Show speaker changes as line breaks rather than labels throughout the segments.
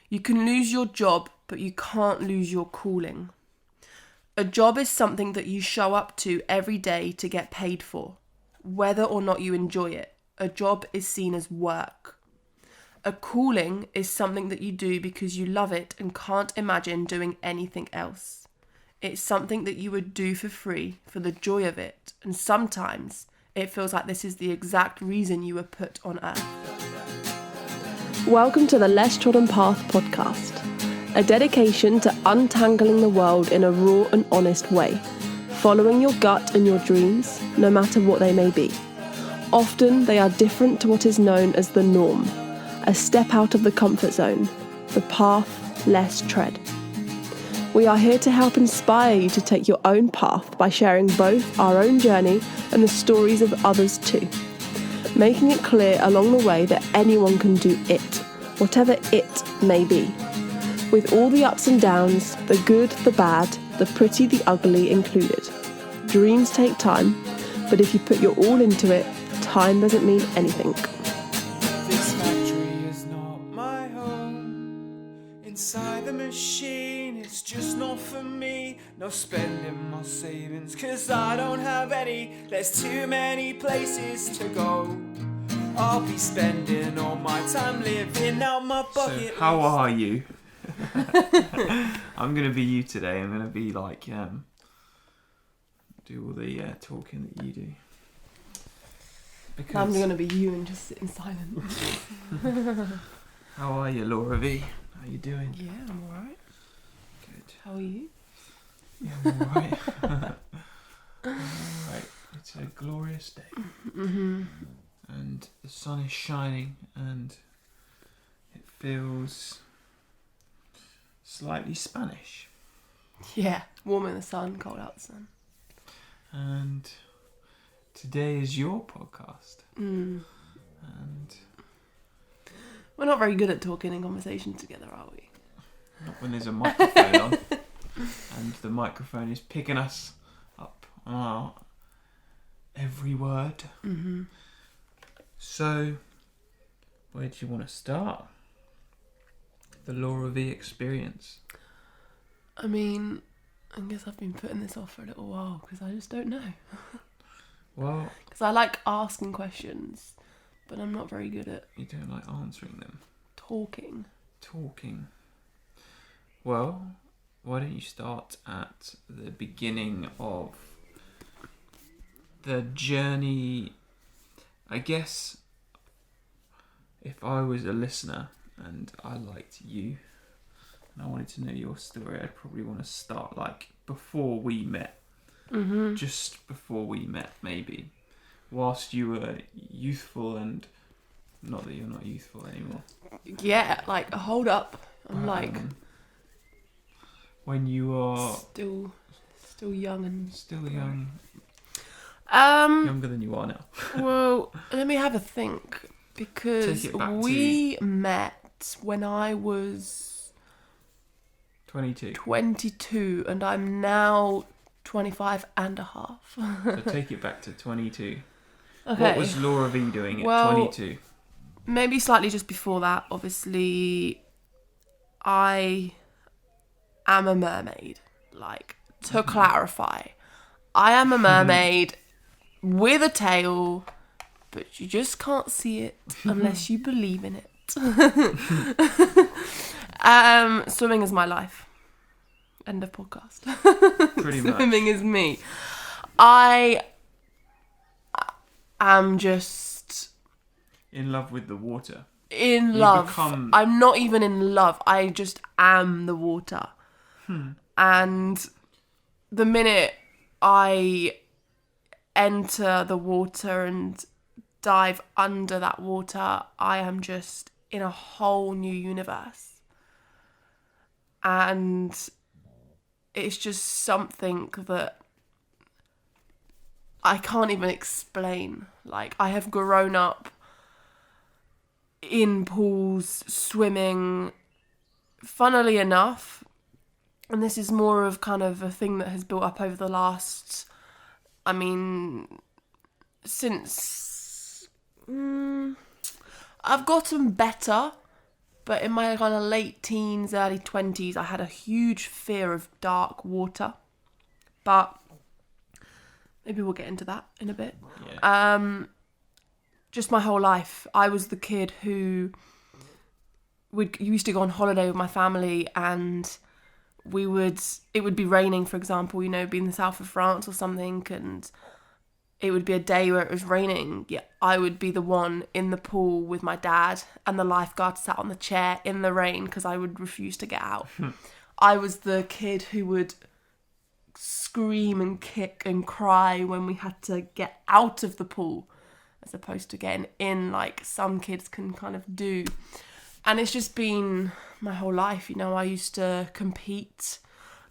You can lose your job, but you can't lose your calling. A job is something that you show up to every day to get paid for, whether or not you enjoy it. A job is seen as work. A calling is something that you do because you love it and can't imagine doing anything else. It's something that you would do for free, for the joy of it, and sometimes it feels like this is the exact reason you were put on earth. Welcome to the Less Trodden Path podcast, a dedication to untangling the world in a raw and honest way, following your gut and your dreams, no matter what they may be. Often they are different to what is known as the norm, a step out of the comfort zone, the path less tread. We are here to help inspire you to take your own path by sharing both our own journey and the stories of others too, making it clear along the way that anyone can do it, whatever it may be, with all the ups and downs, the good, the bad, the pretty, the ugly included. Dreams take time, but if you put your all into it, time doesn't mean anything.
This factory is not my home. Inside the machine, it's just not for me. No spending my savings, cause I don't have any. There's too many places to go. I'll be spending all my time living out my bucket.
So, how are you? I'm going to be you today. I'm going to be like, do all the talking that you do. Because
I'm going to be you and just sit in silence.
How are you, Laura V? How you doing?
Yeah, I'm alright.
Good.
How are you?
Yeah, I'm alright. Alright. It's a glorious day.
Mm-hmm.
And the sun is shining and it feels slightly Spanish.
Yeah, warm in the sun, cold out the sun.
And today is your podcast.
Mm.
And
We're not very good at talking in conversation together, are we?
not when there's a microphone on. And the microphone is picking us up on our every word.
Mm-hmm.
So, where do you want to start? The Laura V experience.
I mean, I guess I've been putting this off for a little while because I just don't know.
Well,
Because I like asking questions, but I'm not very good at
you don't like answering them.
talking.
Talking. Well, why don't you start at the beginning of the journey? I guess if I was a listener and I liked you and I wanted to know your story, I'd probably want to start like before we met.
Mm-hmm.
Just before we met, maybe. Whilst you were youthful, and not that you're not youthful anymore.
Yeah, like, hold up. I'm like
when you are
still young and
still young,
Um,
younger than you are now.
well, let me have a think, because
Take it back
we met when I was
22.
22 and I'm now 25 and a half.
So take it back to 22.
Okay.
What was Laura V doing at
Well,
22?
Maybe slightly just before that. Obviously, I am a mermaid. Like, to clarify, I am a mermaid with a tail, but you just can't see it unless you believe in it. Swimming is my life. End of podcast.
Pretty much.
Swimming is me. I am just
In love with the water.
in
You
love.
become-
I'm not even in love. I just am the water. And the minute I enter the water and dive under that water, I am just in a whole new universe. And it's just something that I can't even explain. Like, I have grown up in pools, swimming, funnily enough, and this is more of kind of a thing that has built up over the last, I mean, since I've gotten better But in my kind of late teens, early 20s, I had a huge fear of dark water. But maybe we'll get into that in a bit.
Yeah.
Just my whole life, I was the kid who used to go on holiday with my family, and it would be raining, for example, you know, be in the south of France or something, and it would be a day where it was raining. Yeah, I would be the one in the pool with my dad, and the lifeguard sat on the chair in the rain because I would refuse to get out. I was the kid who would scream and kick and cry when we had to get out of the pool, as opposed to getting in like some kids can kind of do. And it's just been my whole life, you know. I used to compete.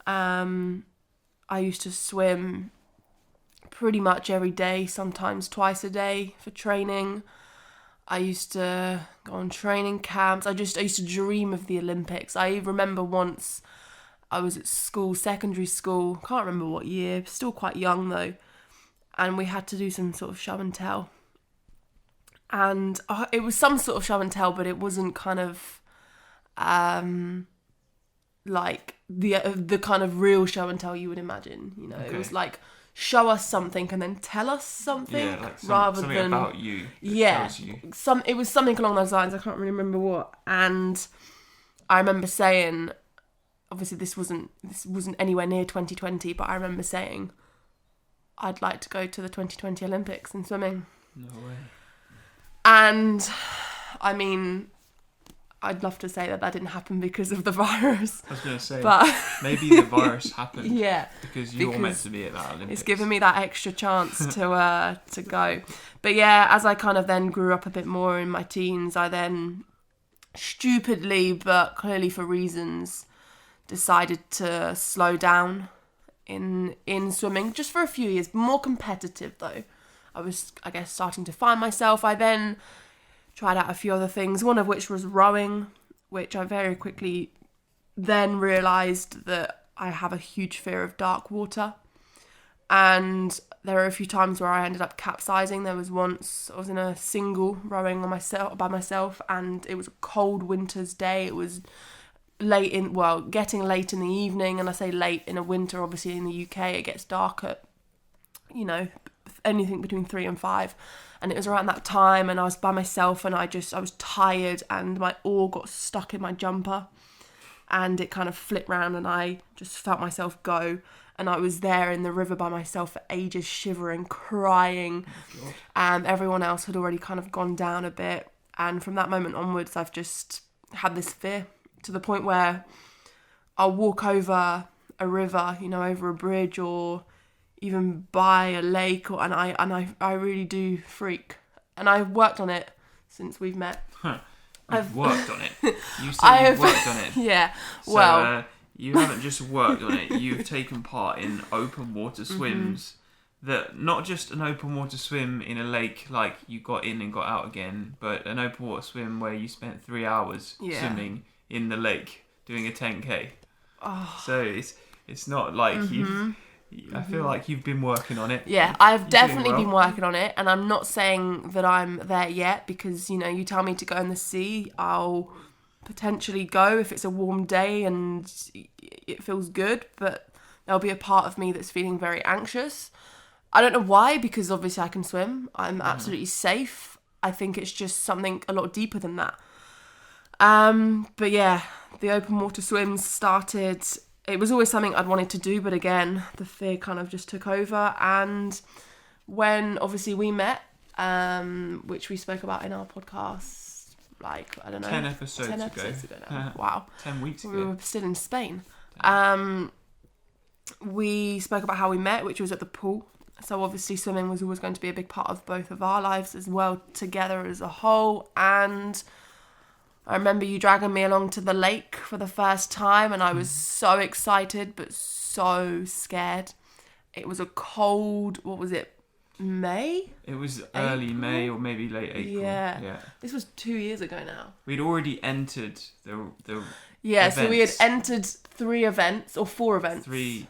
I used to swim pretty much every day, sometimes twice a day for training. I used to go on training camps. I used to dream of the Olympics. I remember once I was at school, secondary school, can't remember what year, still quite young though, and we had to do some sort of show and tell. And it was some sort of show and tell, but it wasn't kind of like the kind of real show and tell you would imagine. You know,
Okay.
It was like show us something and then tell us something,
Yeah, like
rather
something
than
about you.
Tells you. It was something along those lines. I can't really remember what. And I remember saying, obviously this wasn't anywhere near 2020, but I remember saying I'd like to go to the 2020 Olympics in swimming.
No way.
And I mean, I'd love to say that didn't happen because of the virus.
I was going to say,
but
maybe the virus happened.
Yeah,
because you're meant to be at that Olympics.
It's given me that extra chance to go. But yeah, as I kind of then grew up a bit more in my teens, I then stupidly, but clearly for reasons, decided to slow down in swimming just for a few years. More competitive though. I was, I guess, starting to find myself. I then tried out a few other things, one of which was rowing, which I very quickly then realised that I have a huge fear of dark water. And there are a few times where I ended up capsizing. There was once I was in a single rowing by myself, and it was a cold winter's day. It was getting late in the evening, and I say late in a winter, obviously in the UK it gets dark at, you know, anything between 3 and 5, and it was around that time, and I was by myself, and I was tired, and my oar got stuck in my jumper, and it kind of flipped round, and I just felt myself go, and I was there in the river by myself for ages, shivering, crying, and everyone else had already kind of gone down a bit. And from that moment onwards, I've just had this fear, to the point where I'll walk over a river, you know, over a bridge, or even by a lake, and I really do freak. And I've worked on it since we've met.
I've worked on it. You said you've worked on it.
Yeah.
So,
well,
you haven't just worked on it. You've taken part in open water swims. That not just an open water swim in a lake, like you got in and got out again, but an open water swim where you spent 3 hours swimming in the lake doing a 10k.
Oh.
So it's not like I feel like you've been working on it.
Yeah, I've definitely been working on it, and I'm not saying that I'm there yet, because, you know, you tell me to go in the sea, I'll potentially go if it's a warm day and it feels good, but there'll be a part of me that's feeling very anxious. I don't know why, because obviously I can swim. I'm absolutely safe. I think it's just something a lot deeper than that. But yeah, the open water swims started. It was always something I'd wanted to do, but again, the fear kind of just took over. And when obviously we met, which we spoke about in our podcast, like, I don't know,
10 episodes
ago now. Wow.
10 weeks ago.
We were still in Spain. We spoke about how we met, which was at the pool. So obviously swimming was always going to be a big part of both of our lives as well, together as a whole. And I remember you dragging me along to the lake for the first time, and I was so excited but so scared. It was a cold, what was it, May?
It was early
April?
May or maybe late April.
Yeah. This was 2 years ago now.
We'd already entered the
Yeah,
events.
so we had entered 3 events, or 4 events.
Three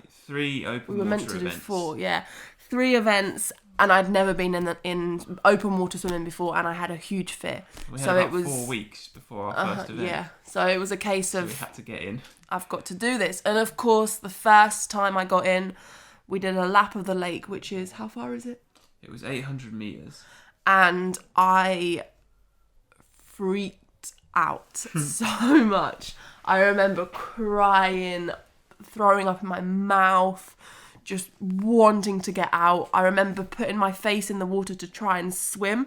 open water events.
We were meant to do 4, yeah. 3 events, and I'd never been in open water swimming before, and I had a huge fear.
We had about 4 weeks before our first event.
Yeah, so it was a case of
we had to get in.
I've got to do this. And of course, the first time I got in, we did a lap of the lake, which is, how far is it?
It was 800 metres.
And I freaked out so much. I remember crying, throwing up in my mouth, just wanting to get out. I remember putting my face in the water to try and swim,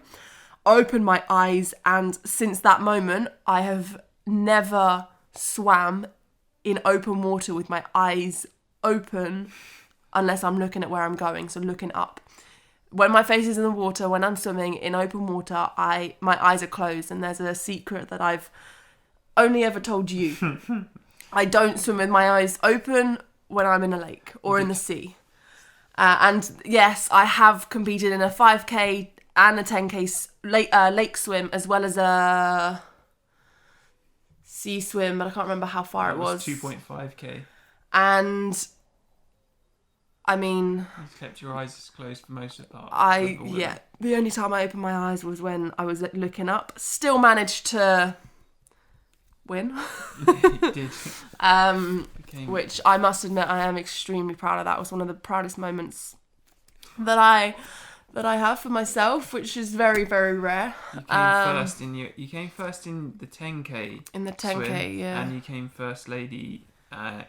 opened my eyes, and since that moment, I have never swam in open water with my eyes open unless I'm looking at where I'm going, so looking up. When my face is in the water, when I'm swimming in open water, my eyes are closed, and there's a secret that I've only ever told you. I don't swim with my eyes open when I'm in a lake or in the sea. And yes, I have competed in a 5k and a 10k lake swim, as well as a sea swim, but I can't remember how far it was.
2.5k.
And I mean,
you kept your eyes closed for most of the part.
The only time I opened my eyes was when I was looking up. Still managed to win.
You did.
Which I must admit, I am extremely proud of. That was one of the proudest moments that I have for myself, which is very, very rare.
You came first in the 10k.
In the 10k,
swim,
yeah.
And you came first lady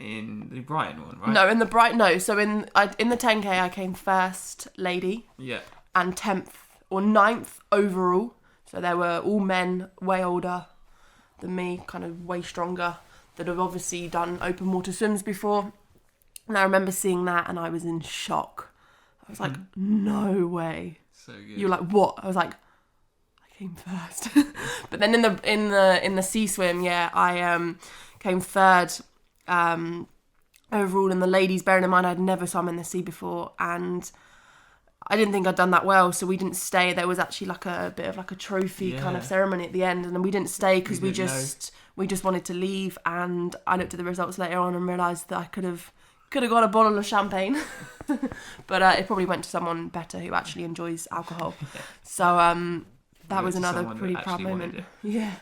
in the Brighton one, right?
No, in the Brighton. No, so in the 10k, I came first lady.
Yeah.
And 10th or 9th overall. So there were all men way older than me, kind of way stronger, that have obviously done open water swims before. And I remember seeing that, and I was in shock. I was like, no way.
So good.
You're like, what? I was like, I came first. But then in the sea swim, yeah, I came third overall in the ladies, bearing in mind I'd never swum in the sea before, and I didn't think I'd done that well, so we didn't stay. There was actually like a bit of like a trophy kind of ceremony at the end, and then we didn't stay because we just wanted to leave. And I looked at the results later on and realised that I could have got a bottle of champagne, but it probably went to someone better who actually enjoys alcohol. So that was another pretty proud moment. Yeah,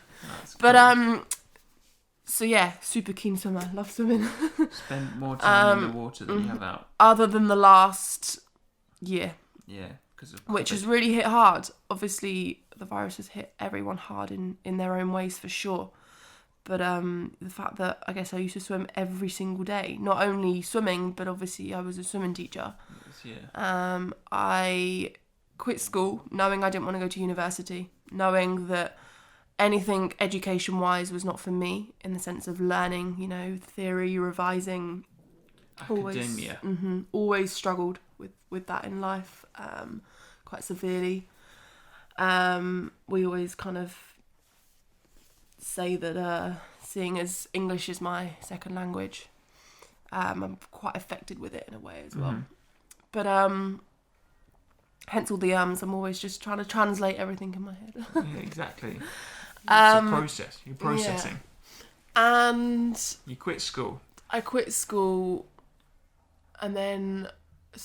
but so yeah, super keen swimmer. Love swimming.
Spend more time in the water than you have out.
Other than the last year.
Yeah, because of
which has really hit hard. Obviously, the virus has hit everyone hard in their own ways for sure. But the fact that I guess I used to swim every single day, not only swimming, but obviously I was a swimming teacher.
Yeah.
I quit school knowing I didn't want to go to university, knowing that anything education-wise was not for me in the sense of learning, theory, revising.
Academia.
Always struggled with that in life, quite severely. We always kind of say that seeing as English is my second language, I'm quite affected with it in a way as well. But hence all the I'm always just trying to translate everything in my head.
Yeah, exactly. It's a process. You're processing.
Yeah. And
you quit school.
I quit school, and then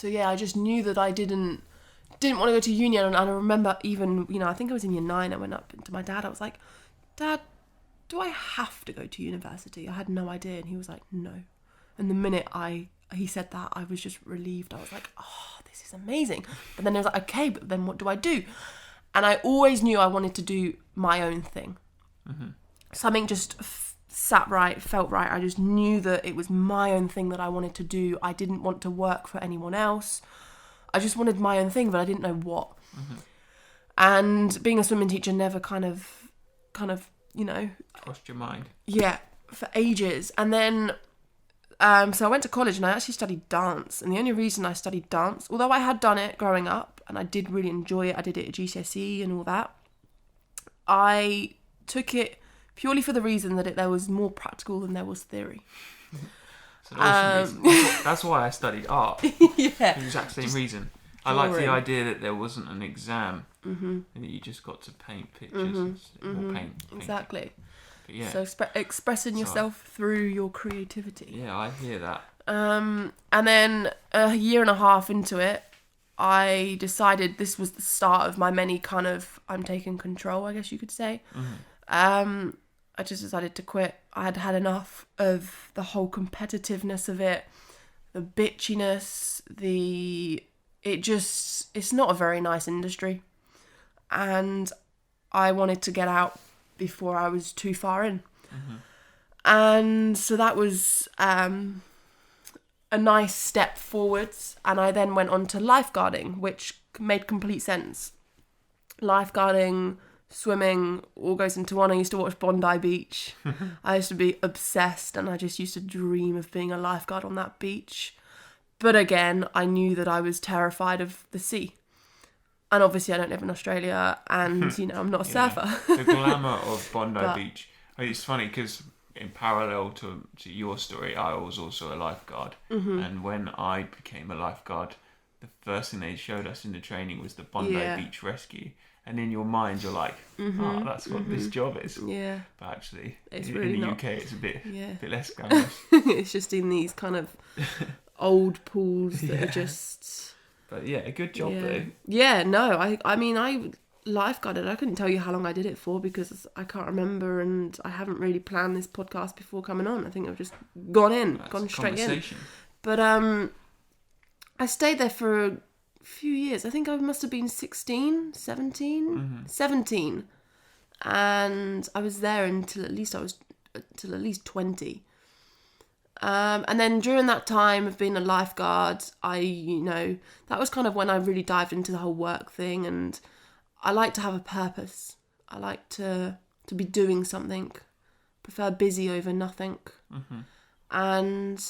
I just knew that I didn't want to go to uni. And I remember even, I think I was in year 9, I went up to my dad, I was like, Dad, do I have to go to university? I had no idea. And he was like, no. And the minute he said that, I was just relieved. I was like, oh, this is amazing. But then I was like, okay, but then what do I do? And I always knew I wanted to do my own thing. Something just sat right, felt right. I just knew that it was my own thing that I wanted to do. I didn't want to work for anyone else. I just wanted my own thing, but I didn't know what. And being a swimming teacher never kind of
crossed your mind.
Yeah, for ages. And then so I went to college and I actually studied dance. And the only reason I studied dance, although I had done it growing up and I did really enjoy it, I did it at GCSE and all that, I took it purely for the reason that there was more practical than there was theory.
So that's why I studied art.
Yeah.
The exact same reason. I like the idea that there wasn't an exam, and that you just got to paint pictures or paint.
Exactly.
But yeah.
So expressing yourself through your creativity.
Yeah, I hear that.
And then a year and a half into it, I decided this was the start of my many kind of, I'm taking control, I guess you could say. I just decided to quit. I had had enough of the whole competitiveness of it, the bitchiness, it's not a very nice industry. And I wanted to get out before I was too far in. And so that was a nice step forwards. And I then went on to lifeguarding, which made complete sense. Lifeguarding, swimming, all goes into one. I used to watch Bondi Beach. I used to be obsessed, and I just used to dream of being a lifeguard on that beach. But again, I knew that I was terrified of the sea. And obviously I don't live in Australia, and, I'm not a surfer.
The glamour of Bondi Beach. It's funny because in parallel to your story, I was also a lifeguard. And when I became a lifeguard, the first thing they showed us in the training was the Bondi Beach Rescue. And in your mind, you're like, that's what this job is. Yeah. But actually,
it's
in
really
the
not.
UK, it's a bit less glamorous.
It's just in these kind of old pools that are just...
But yeah, a good job though.
Yeah, no, I mean, I lifeguarded. I couldn't tell you how long I did it for because I can't remember, and I haven't really planned this podcast before coming on. I think I've just gone straight in. But I stayed there for a few years. I think I must have been 16, 17, 17. And I was there until at least 20. And then during that time of being a lifeguard, that was kind of when I really dived into the whole work thing, and I like to have a purpose. I like to be doing something. Prefer busy over nothing. And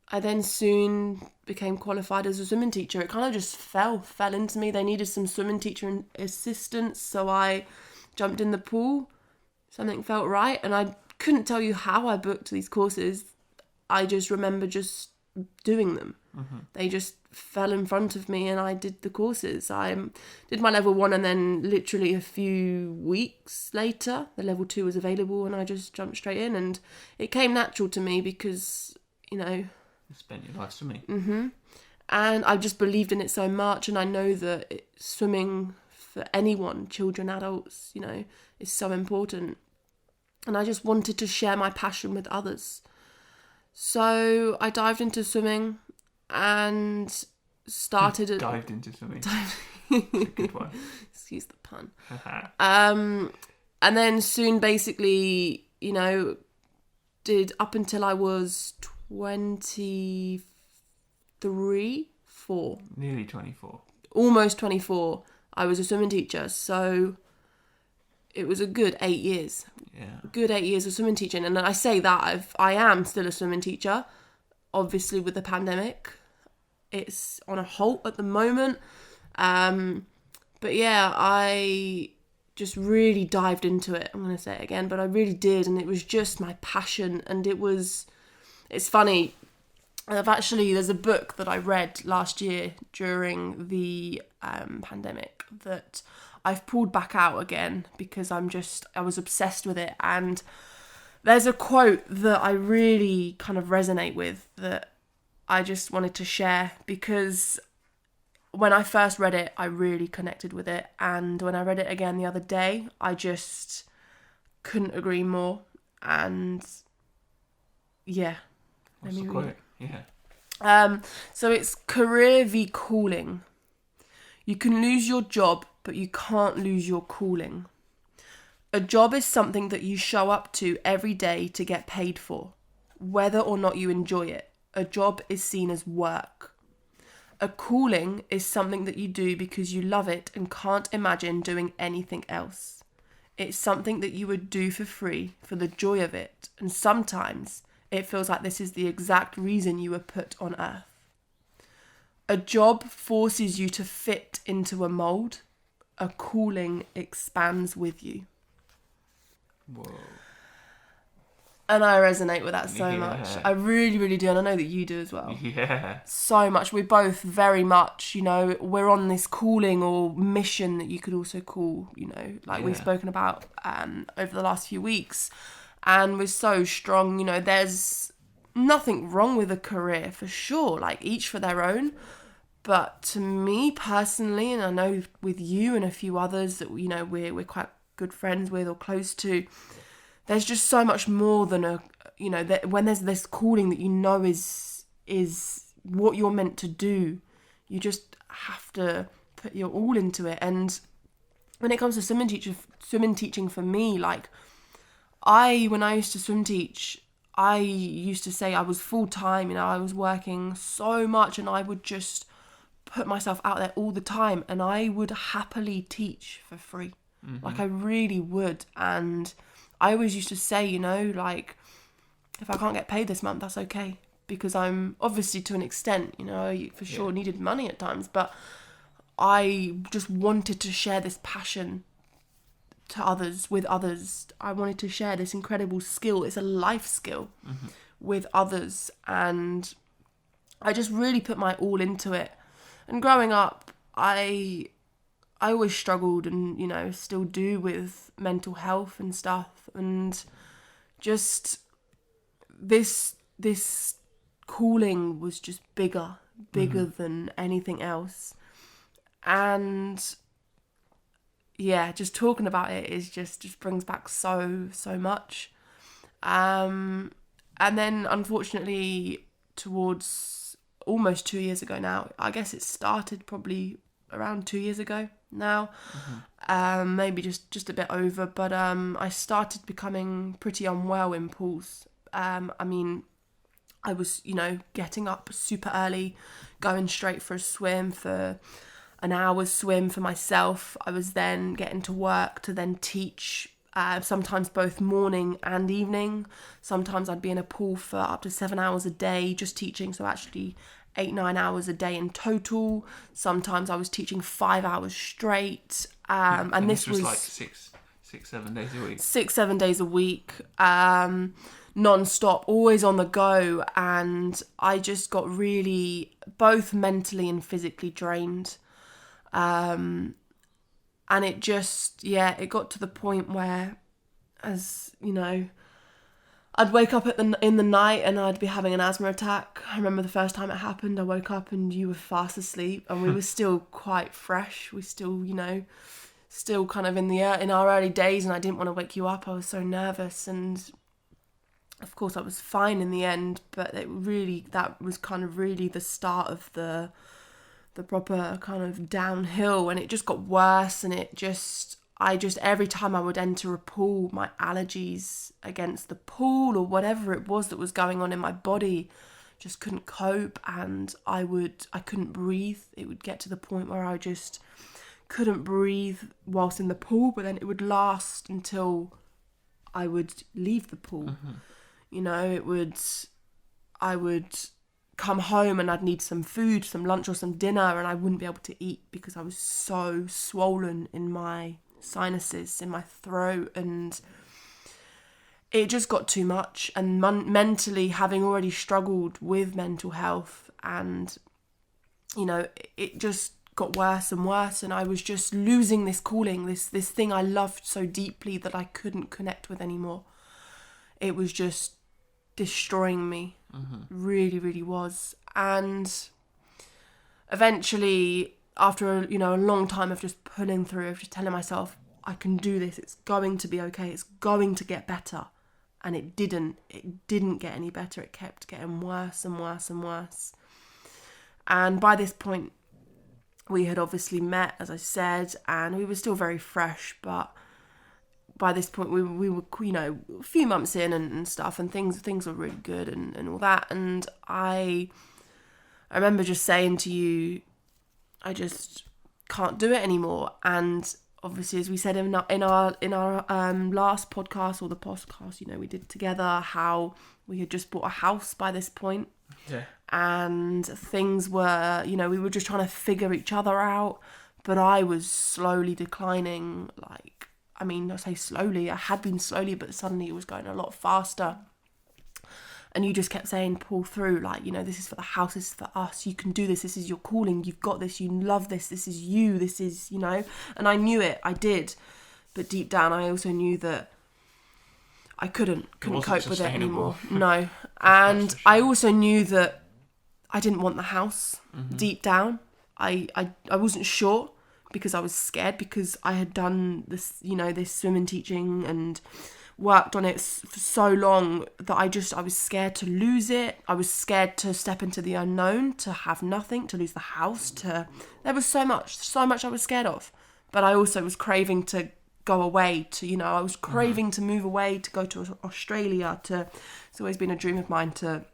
I then soon became qualified as a swimming teacher. It kind of just fell into me. They needed some swimming teacher assistance, so I jumped in the pool. Something felt right, and I couldn't tell you how I booked these courses. I just remember just doing them. They just fell in front of me and I did the courses. I did my level 1, and then literally a few weeks later, the level 2 was available, and I just jumped straight in, and it came natural to me because, You
spent your life swimming.
And I just believed in it so much, and I know that swimming for anyone, children, adults, is so important. And I just wanted to share my passion with others. So I dived into swimming and started...
Dived into swimming. That's a good one.
Excuse the pun. And then soon basically, did up until I was 23, 4.
Nearly 24.
Almost 24. I was a swimming teacher, so... It was a good 8 years.
Yeah.
Good 8 years of swimming teaching. And I say that I am still a swimming teacher. Obviously, with the pandemic, it's on a halt at the moment. But yeah, I just really dived into it. I'm going to say it again, but I really did. And it was just my passion. And it's funny. There's a book that I read last year during the pandemic that I've pulled back out again because I was obsessed with it. And there's a quote that I really kind of resonate with that I just wanted to share, because when I first read it, I really connected with it. And when I read it again the other day, I just couldn't agree more. And yeah.
What's the quote? Yeah.
So it's career v calling. You can lose your job, but you can't lose your calling. A job is something that you show up to every day to get paid for, whether or not you enjoy it. A job is seen as work. A calling is something that you do because you love it and can't imagine doing anything else. It's something that you would do for free, for the joy of it, and sometimes it feels like this is the exact reason you were put on earth. A job forces you to fit into a mould. A calling expands with you.
Whoa.
And I resonate with that so much. I really, really do. And I know that you do as well.
Yeah.
So much. We're both very much, we're on this calling or mission that you could also call, we've spoken about over the last few weeks. And we're so strong, there's nothing wrong with a career for sure, each for their own. But to me personally, and I know with you and a few others that, you know, we're quite good friends with or close to, there's just so much more than that when there's this calling that you know is what you're meant to do, you just have to put your all into it. And when it comes to swimming teaching for me, like when I used to swim teach, I used to say I was full time, you know, I was working so much and I would just put myself out there all the time, and I would happily teach for free. Like I really would. And I always used to say, you know, like, if I can't get paid this month, that's okay, because I'm obviously, to an extent, you know, for sure needed money at times, but I just wanted to share this passion with others. I wanted to share this incredible skill. It's a life skill with others, and I just really put my all into it. And growing up, I always struggled, and, you know, still do, with mental health and stuff, and just this calling was just bigger than anything else. And yeah, just talking about it is just brings back so much. And then unfortunately, towards almost 2 years ago now, I guess it started probably around 2 years ago now, maybe just a bit over, but I started becoming pretty unwell in pools. I mean, I was, you know, getting up super early, going straight for a swim, for an hour's swim for myself. I was then getting to work to then teach, sometimes both morning and evening. Sometimes I'd be in a pool for up to 7 hours a day just teaching, so actually 8-9 hours a day in total. Sometimes I was teaching 5 hours straight, and this was
like 6-7 days a week.
6-7 days a week, non-stop, always on the go. And I just got really both mentally and physically drained. And it just, it got to the point where, as you know, I'd wake up in the night and I'd be having an asthma attack. I remember the first time it happened, I woke up and you were fast asleep, and we were still quite fresh. We still, you know, still kind of in our early days, and I didn't want to wake you up. I was so nervous, and of course I was fine in the end, but that was kind of really the start of the proper kind of downhill, and it just got worse. And I just every time I would enter a pool, my allergies against the pool or whatever it was that was going on in my body just couldn't cope, and I couldn't breathe. It would get to the point where I just couldn't breathe whilst in the pool, but then it would last until I would leave the pool. You know, I would come home and I'd need some food, some lunch or some dinner, and I wouldn't be able to eat because I was so swollen in my sinuses, in my throat, and it just got too much. And mentally, having already struggled with mental health, and, you know, it just got worse and worse, and I was just losing this calling, this thing I loved so deeply that I couldn't connect with anymore. It was just destroying me. Really, really was. And eventually, after a long time of just pulling through, of just telling myself, I can do this, it's going to be okay, it's going to get better. And it didn't get any better. It kept getting worse and worse and worse. And by this point, we had obviously met, as I said, and we were still very fresh, but by this point we were, you know, a few months in and stuff, and things were really good and all that. And I remember just saying to you, I just can't do it anymore. And obviously, as we said in our last podcast, or the podcast, you know, we did together, how we had just bought a house by this point.
Yeah.
And things were, you know, we were just trying to figure each other out, but I was slowly declining. Like, I mean, I say slowly, I had been slowly, but suddenly it was going a lot faster. And you just kept saying, pull through, like, you know, this is for the house, this is for us, you can do this is your calling, you've got this, you love this is you, this is, you know. And I knew it, I did, but deep down I also knew that I couldn't cope with it anymore. No. And I also knew that I didn't want the house, deep down. I wasn't sure because I was scared, because I had done this, this swimming teaching and worked on it for so long that I was scared to lose it. I was scared to step into the unknown, to have nothing, to lose the house, there was so much I was scared of. But I also was craving to go away, I was craving to move away, to go to Australia, it's always been a dream of mine to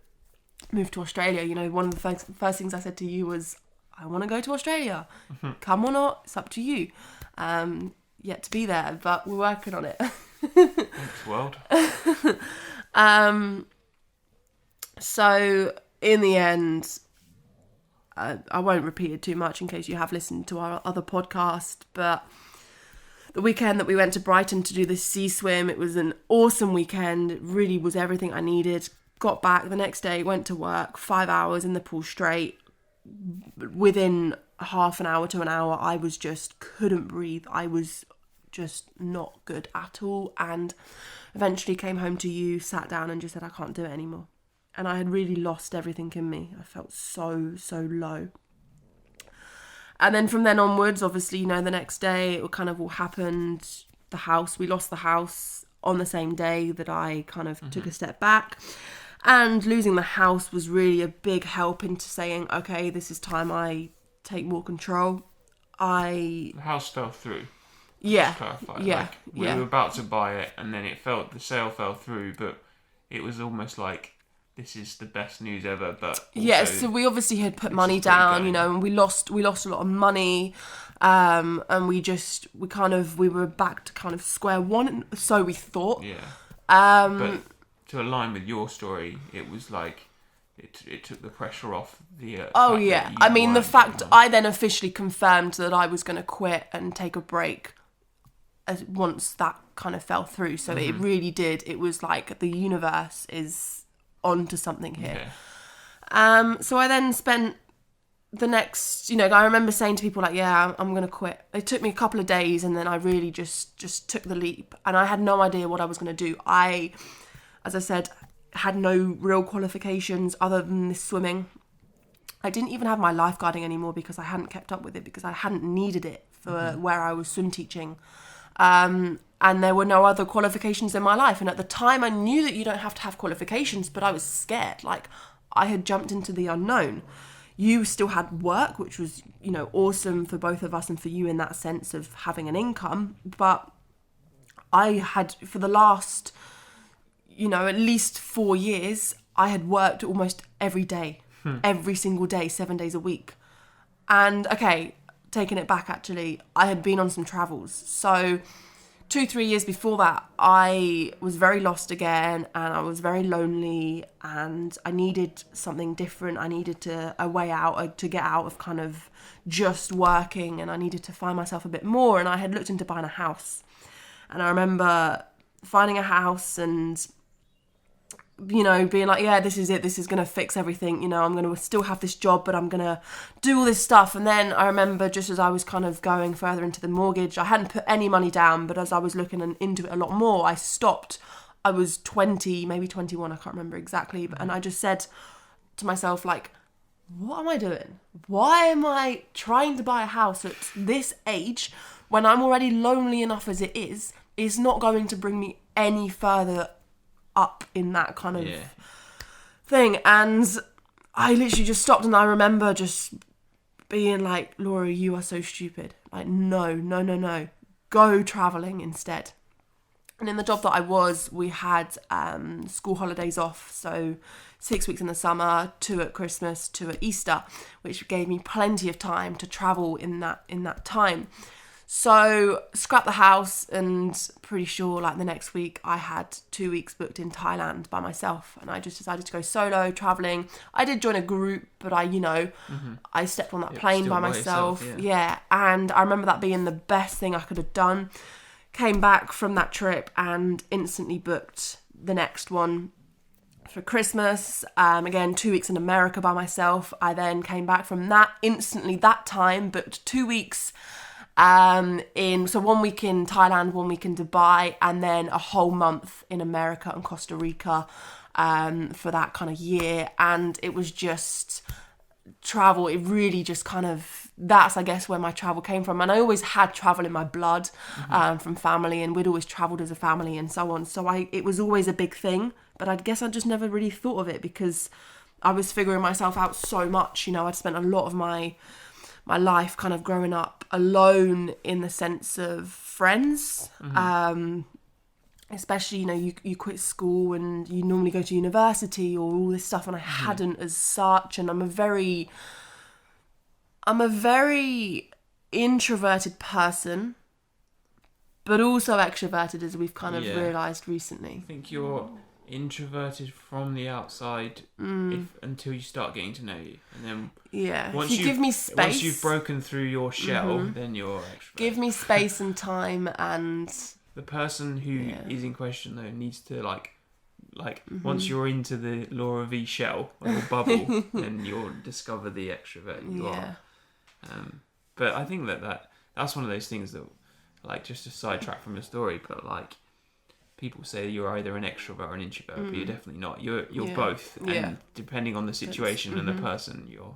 move to Australia. One of the first things I said to you was, I want to go to Australia. Come or not, it's up to you. Yet to be there, but we're working on it.
Thanks, world.
So in the end, I won't repeat it too much in case you have listened to our other podcast, but the weekend that we went to Brighton to do this sea swim, it was an awesome weekend. It really was everything I needed. Got back the next day, went to work, 5 hours in the pool straight. Within half an hour to an hour, I was just couldn't breathe. I was just not good at all, and eventually came home to you, sat down and just said, I can't do it anymore. And I had really lost everything in me. I felt so low. And then from then onwards, obviously, the next day it kind of all happened. We lost the house on the same day that I kind of took a step back. And losing the house was really a big help into saying, okay, this is time I take more control. The
house fell through.
Yeah.
To clarify.
Yeah.
We were about to buy it, and then the sale fell through, but it was almost like, this is the best news ever, but
yeah. So we obviously had put money down, and we lost a lot of money, and we were back to kind of square one. So we thought.
Yeah. But to align with your story, it was like it took the pressure off the.
The fact I then officially confirmed that I was going to quit and take a break, once that kind of fell through. So it really did. It was like the universe is onto something here. Okay. So I then spent the next, I remember saying to people like, yeah, I'm going to quit. It took me a couple of days, and then I really just took the leap, and I had no idea what I was going to do. I, as I said, had no real qualifications other than this swimming. I didn't even have my lifeguarding anymore because I hadn't kept up with it, because I hadn't needed it for where I was swim teaching. And there were no other qualifications in my life. And at the time, I knew that you don't have to have qualifications, but I was scared. Like, I had jumped into the unknown. You still had work, which was, awesome for both of us and for you in that sense of having an income. But I had, for the last, at least 4 years, I had worked almost every day, every single day, 7 days a week. And, okay, taking it back, actually, I had been on some travels. So 2-3 years before that, I was very lost again, and I was very lonely, and I needed something different. I needed a way out, to get out of kind of just working, and I needed to find myself a bit more. And I had looked into buying a house, and I remember finding a house and, being like, yeah, this is it. This is going to fix everything. I'm going to still have this job, but I'm going to do all this stuff. And then I remember, just as I was kind of going further into the mortgage, I hadn't put any money down, but as I was looking into it a lot more, I stopped. I was 20, maybe 21, I can't remember exactly. And I just said to myself, like, what am I doing? Why am I trying to buy a house at this age when I'm already lonely enough as it is not going to bring me any further up in that kind of thing. And I literally just stopped, and I remember just being like, Laura, you are so stupid. Like, no. Go travelling instead. And in the job that I was, we had school holidays off. So 6 weeks in the summer, 2 at Christmas, 2 at Easter, which gave me plenty of time to travel in that time. So scrapped the house, and pretty sure like the next week I had 2 weeks booked in Thailand by myself, and I just decided to go solo traveling. I did join a group, but I stepped on that plane by myself. Yeah. And I remember that being the best thing I could have done. Came back from that trip and instantly booked the next one for Christmas. Again, 2 weeks in America by myself. I then came back from that instantly that time, booked 2 weeks so 1 week in Thailand, 1 week in Dubai, and then a whole month in America and Costa Rica for that kind of year. And it was just travel. It really just kind of that's, I guess, where my travel came from. And I always had travel in my blood, from family, and we'd always travelled as a family and so on. So it was always a big thing, but I guess I just never really thought of it because I was figuring myself out so much. You know, I'd spent a lot of my life kind of growing up alone in the sense of friends. Especially, you know, you quit school and you normally go to university or all this stuff, and I hadn't as such. And I'm a very introverted person, but also extroverted, as we've kind of realised recently.
I think you're introverted from the outside until you start getting to know you, and then
once you give me space,
once you've broken through your shell, then you're extroverted. Give
me space and time, and
the person who is in question though needs to like once you're into the Laura V shell or bubble, then you'll discover the extrovert you are. But I think that's one of those things that, like, just to sidetrack from the story, but like, people say you're either an extrovert or an introvert, but you're definitely not. You're both, and depending on the situation and the person, you're.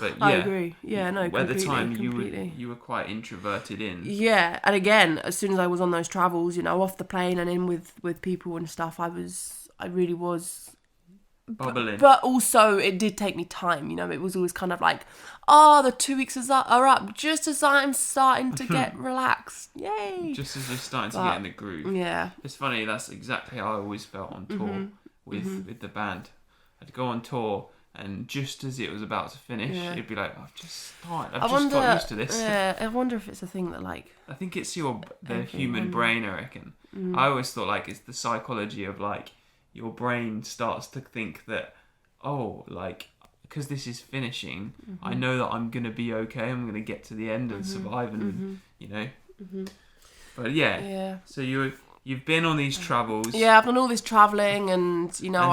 But
I agree. Yeah, no,
at the time you were quite introverted in.
Yeah, and again, as soon as I was on those travels, you know, off the plane and in with people and stuff, I really was
bubbling.
But also, it did take me time. You know, it was always kind of like, the 2 weeks are up, just as I'm starting to get relaxed. Yay!
Just as you're starting to get in the groove.
Yeah.
It's funny, that's exactly how I always felt on tour with the band. I'd go on tour, and just as it was about to finish, it'd be like, I've just got used to this.
Yeah, I wonder if it's a thing that, like...
I think it's the human brain, I reckon. I always thought, like, it's the psychology of, like, your brain starts to think that, because this is finishing, I know that I'm going to be okay, I'm going to get to the end and survive, and, you know. But, so you've been on these travels.
Yeah, I've done all this travelling, and, you know,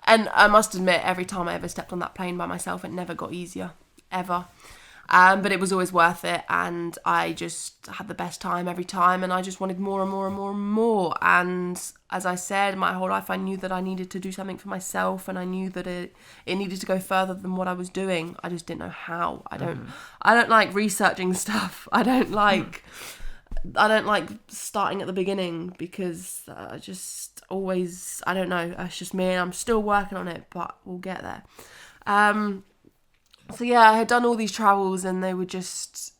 And I must admit, every time I ever stepped on that plane by myself, it never got easier, ever. But it was always worth it, and I just had the best time every time, and I just wanted more and more and more and more. And as I said, my whole life I knew that I needed to do something for myself, and I knew that it needed to go further than what I was doing. I just didn't know how. I don't like researching stuff. I don't like starting at the beginning, because I just always, I don't know, it's just me, and I'm still working on it, but we'll get there. So yeah, I had done all these travels, and they were just,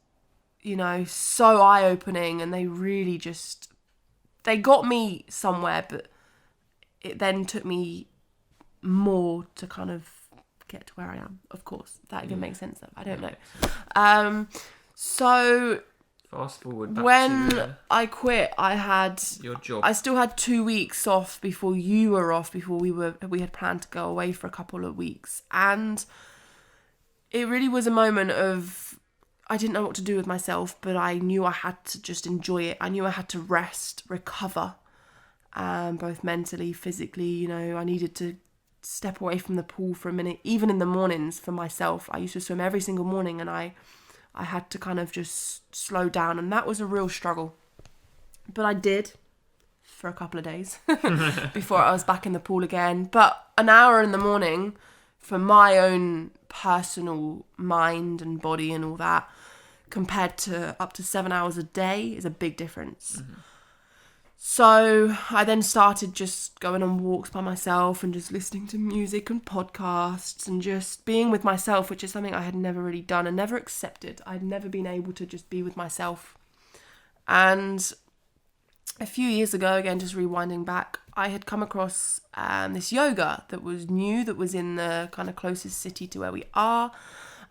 you know, so eye-opening, and they really just, they got me somewhere, but it then took me more to kind of get to where I am, of course. That even makes sense, though. I don't know. So...
Fast forward back
when I quit, I had
your job.
I still had 2 weeks off before you were off, before we had planned to go away for a couple of weeks, and it really was a moment of, I didn't know what to do with myself, but I knew I had to just enjoy it. I knew I had to rest, recover, both mentally, physically. You know, I needed to step away from the pool for a minute, even in the mornings for myself. I used to swim every single morning, and I had to kind of just slow down, and that was a real struggle. But I did for a couple of days before I was back in the pool again. But an hour in the morning for my own personal mind and body and all that, compared to up to 7 hours a day, is a big difference. So I then started just going on walks by myself and just listening to music and podcasts and just being with myself, which is something I had never really done and never accepted. I'd never been able to just be with myself. And a few years ago, again, just rewinding back, I had come across this yoga that was new, that was in the kind of closest city to where we are,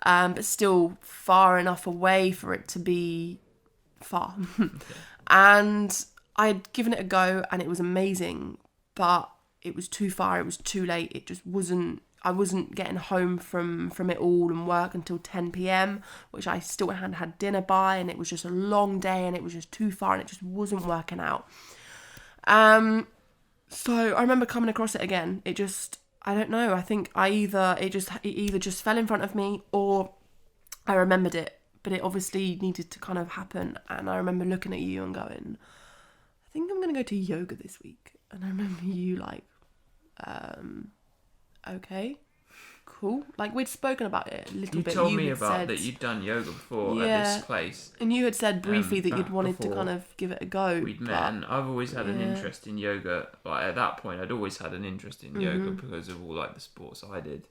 but still far enough away for it to be far. And I had given it a go, and it was amazing, but it was too far, it was too late, it just wasn't, I wasn't getting home from it all and work until 10 p.m, which I still hadn't had dinner by, and it was just a long day, and it was just too far, and it just wasn't working out. So I remember coming across it again. It just, I don't know, I think it either just fell in front of me, or I remembered it, but it obviously needed to kind of happen. And I remember looking at you and going, I think I'm going to go to yoga this week. And I remember you like, okay, cool. Like, we'd spoken about it a little
You
bit.
told me
had
about
said,
that you'd done yoga before at
Yeah.
this place.
and you had said briefly that you'd
back
wanted to
before
kind of give it a go.
We'd met, and I've always had an
Yeah.
interest in yoga. Like at that point, I'd always had an interest in yoga because of all like the sports I did.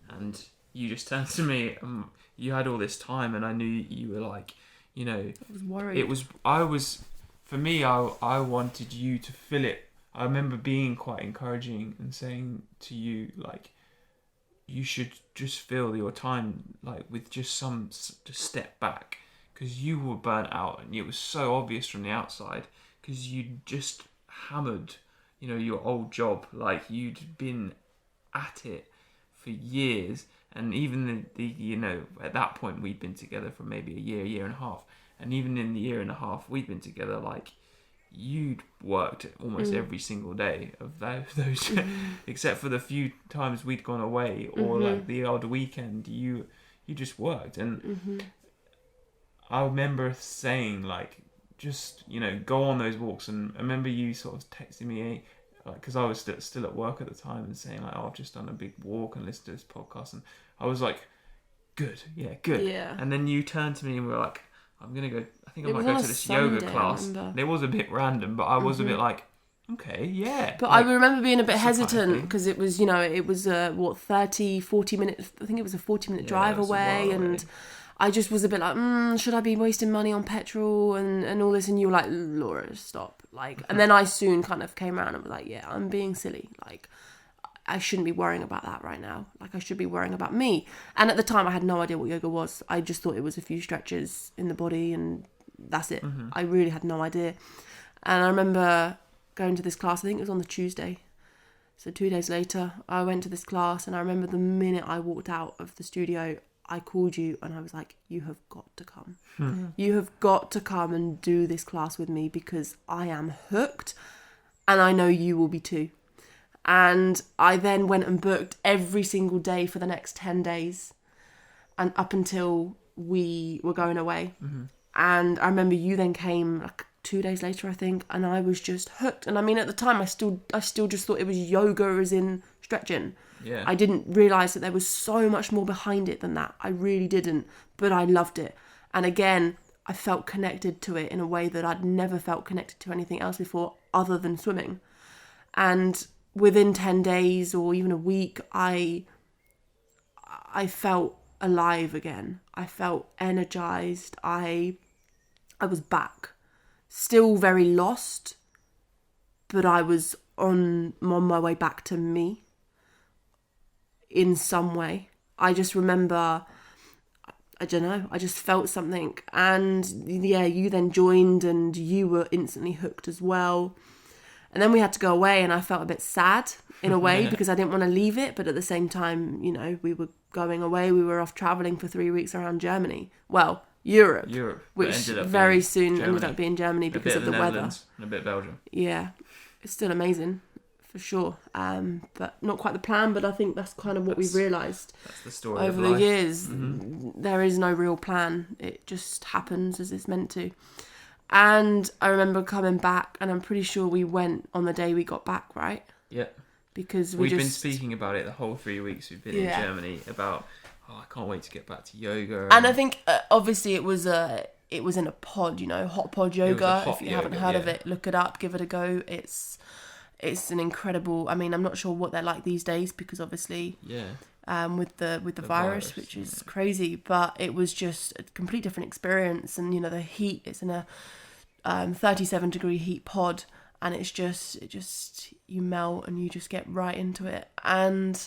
And you just turned to me. You had all this time, and I knew you were like, you know,
I was worried.
For me, I wanted you to fill it. I remember being quite encouraging and saying to you, like, you should just fill your time, like, with just step back. Because you were burnt out, and it was so obvious from the outside, because you'd just hammered, you know, your old job. Like, you'd been at it for years. And even the you know, at that point, we'd been together for maybe a year and a half. And even in the year and a half we'd been together, like, you'd worked almost every single day of those except for the few times we'd gone away or like the odd weekend, you just worked. And I remember saying, like, just, you know, go on those walks. And I remember you sort of texting me, like, because I was still at work at the time, and saying, like, oh, I've just done a big walk and listened to this podcast. And I was like, good.
Yeah.
And then you turned to me and were like, I'm going to go, I think I
It
might
was
go
on
to
a
this
Sunday,
yoga class.
I remember.
It was a bit random, but I was a bit like, okay, yeah.
But
like,
I remember being a bit
that's the kind of
hesitant
thing.
because it was, you know, it was 40 minutes. I think it was a 40-minute drive
it was a
away,
while
and
away.
I just was a bit like, should I be wasting money on petrol and all this? And you were like, Laura, stop. Like, and then I soon kind of came around and was like, yeah, I'm being silly. Like, I shouldn't be worrying about that right now. Like, I should be worrying about me. And at the time, I had no idea what yoga was. I just thought it was a few stretches in the body and that's it. I really had no idea. And I remember going to this class, I think it was on the Tuesday. So 2 days later, I went to this class, and I remember the minute I walked out of the studio, I called you and I was like, you have got to come. You have got to come and do this class with me because I am hooked and I know you will be too. And I then went and booked every single day for the next 10 days and up until we were going away. And I remember you then came like 2 days later, I think, and I was just hooked. And I mean, at the time, I still just thought it was yoga as in stretching.
Yeah.
I didn't realise that there was so much more behind it than that. I really didn't, but I loved it. And again, I felt connected to it in a way that I'd never felt connected to anything else before other than swimming. And within 10 days or even a week, I felt alive again. I felt energized. I was back. Still very lost, but I was on my way back to me in some way. I just remember, I don't know, I just felt something. And yeah, you then joined and you were instantly hooked as well. And then we had to go away, and I felt a bit sad in a way because I didn't want to leave it. But at the same time, you know, we were going away. We were off travelling for 3 weeks around Germany. Well, Europe, which very soon ended up being Germany because of the weather.
And a bit Belgium.
Yeah, it's still amazing, for sure. But not quite the plan, but I think that's kind of what we've realised.
That's the story
over
of life.
the years. There is no real plan. It just happens as it's meant to. And I remember coming back, and I'm pretty sure we went on the day we got back, right?
Yeah.
Because
we've been speaking about it the whole 3 weeks we've been in Germany about, I can't wait to get back to yoga.
And I think obviously it was in a pod, you know, hot pod yoga. If you haven't heard of it, look it up, give it a go. It's an incredible. I mean, I'm not sure what they're like these days because obviously with the virus, which is crazy. But it was just a complete different experience, and you know the heat. It's in a 37-degree heat pod, and it's just you melt and you just get right into it. And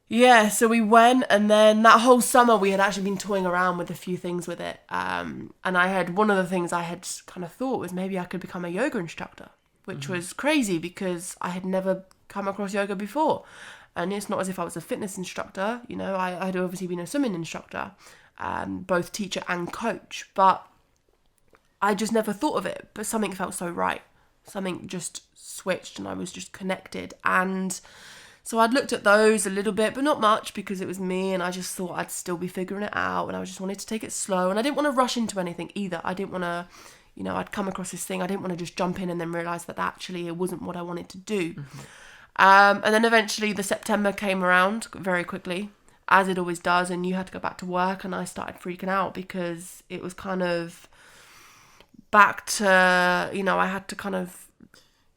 yeah, so we went, and then that whole summer we had actually been toying around with a few things with it. And I had one of the things I had kind of thought was maybe I could become a yoga instructor, which was crazy because I had never come across yoga before. And it's not as if I was a fitness instructor, you know, I had obviously been a swimming instructor, both teacher and coach, but I just never thought of it. But something felt so right. Something just switched and I was just connected. And so I'd looked at those a little bit, but not much because it was me and I just thought I'd still be figuring it out and I just wanted to take it slow. And I didn't want to rush into anything either. I didn't want to, you know, I'd come across this thing. I didn't want to just jump in and then realise that actually it wasn't what I wanted to do. And then eventually the September came around very quickly, as it always does, and you had to go back to work, and I started freaking out because it was kind of back to, I had to kind of...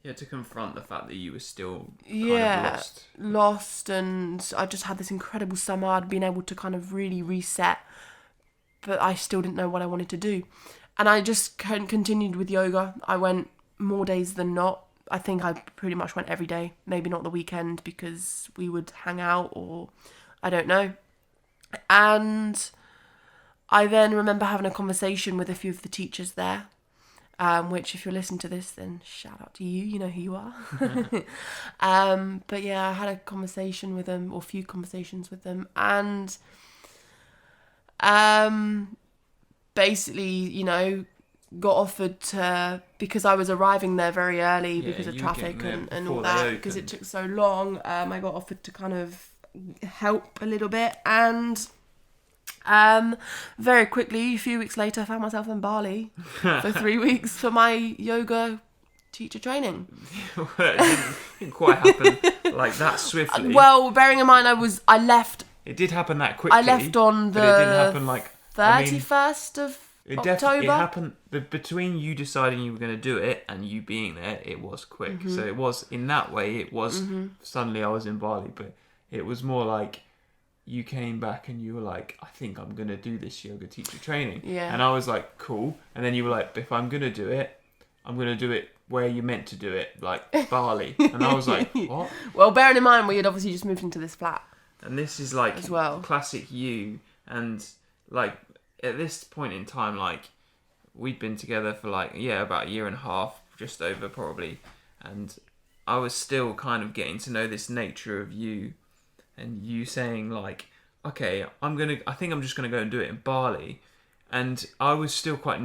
You had to confront the fact that you were still kind of
lost, and I just had this incredible summer. I'd been able to kind of really reset, but I still didn't know what I wanted to do. And I just continued with yoga. I went more days than not. I think I pretty much went every day, maybe not the weekend because we would hang out or I don't know. And I then remember having a conversation with a few of the teachers there, which if you're listening to this, then shout out to you. You know who you are. But yeah, I had a conversation with them, or a few conversations with them. And basically, got offered to, because I was arriving there very early because of traffic and all that, because it took so long, I got offered to kind of help a little bit, and very quickly, a few weeks later, I found myself in Bali for 3 weeks for my yoga teacher training.
It didn't quite happen like that swiftly.
Well, bearing in mind I left.
It did happen that quickly.
I left on the
but it didn't happen like
31st of October.
It happened between you deciding you were going to do it and you being there. It was quick, so it was in that way. It was suddenly I was in Bali, but it was more like you came back and you were like, I think I'm going to do this yoga teacher training.
Yeah.
And I was like, cool. And then you were like, if I'm going to do it, I'm going to do it where you're meant to do it, like Bali. And I was like, what?
Well, bearing in mind we had obviously just moved into this flat.
And this is like
as well.
Classic you. And like at this point in time, like we'd been together for like, about a year and a half, just over probably. And I was still kind of getting to know this nature of you. And you saying like, okay, I think I'm just going to go and do it in Bali. And I was still quite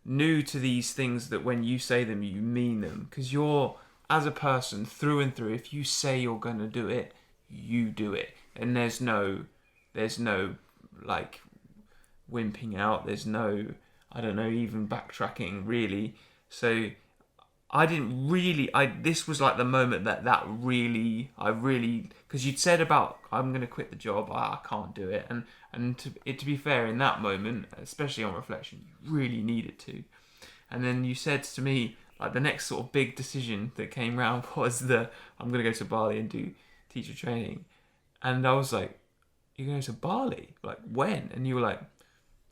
new to these things that when you say them, you mean them. Because you're, as a person, through and through, if you say you're going to do it, you do it. And there's no like wimping out. There's no, I don't know, even backtracking really. So I didn't really, this was like the moment I really, because you'd said about, I'm going to quit the job, I can't do it. And to be fair, in that moment, especially on reflection, you really needed to. And then you said to me, like the next sort of big decision that came round was I'm going to go to Bali and do teacher training. And I was like, you're going to Bali? Like when? And you were like,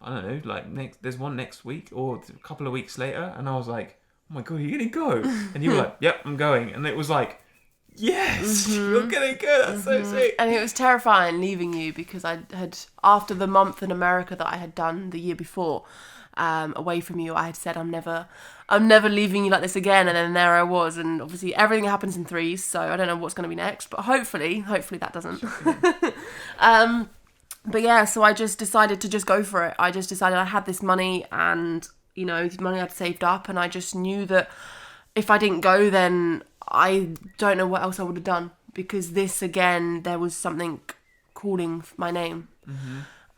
I don't know, like there's one next week or a couple of weeks later. And I was like, oh my God, are you going to go? And you were like, yep, I'm going. And it was like, yes, you're going to go. That's so sweet.
And it was terrifying leaving you because I had, after the month in America that I had done the year before, away from you, I had said, I'm never leaving you like this again. And then there I was. And obviously everything happens in threes. So I don't know what's going to be next. But hopefully that doesn't. But yeah, so I just decided to just go for it. I just decided I had this money and the money I'd saved up, and I just knew that if I didn't go, then I don't know what else I would have done, because this, again, there was something calling my name.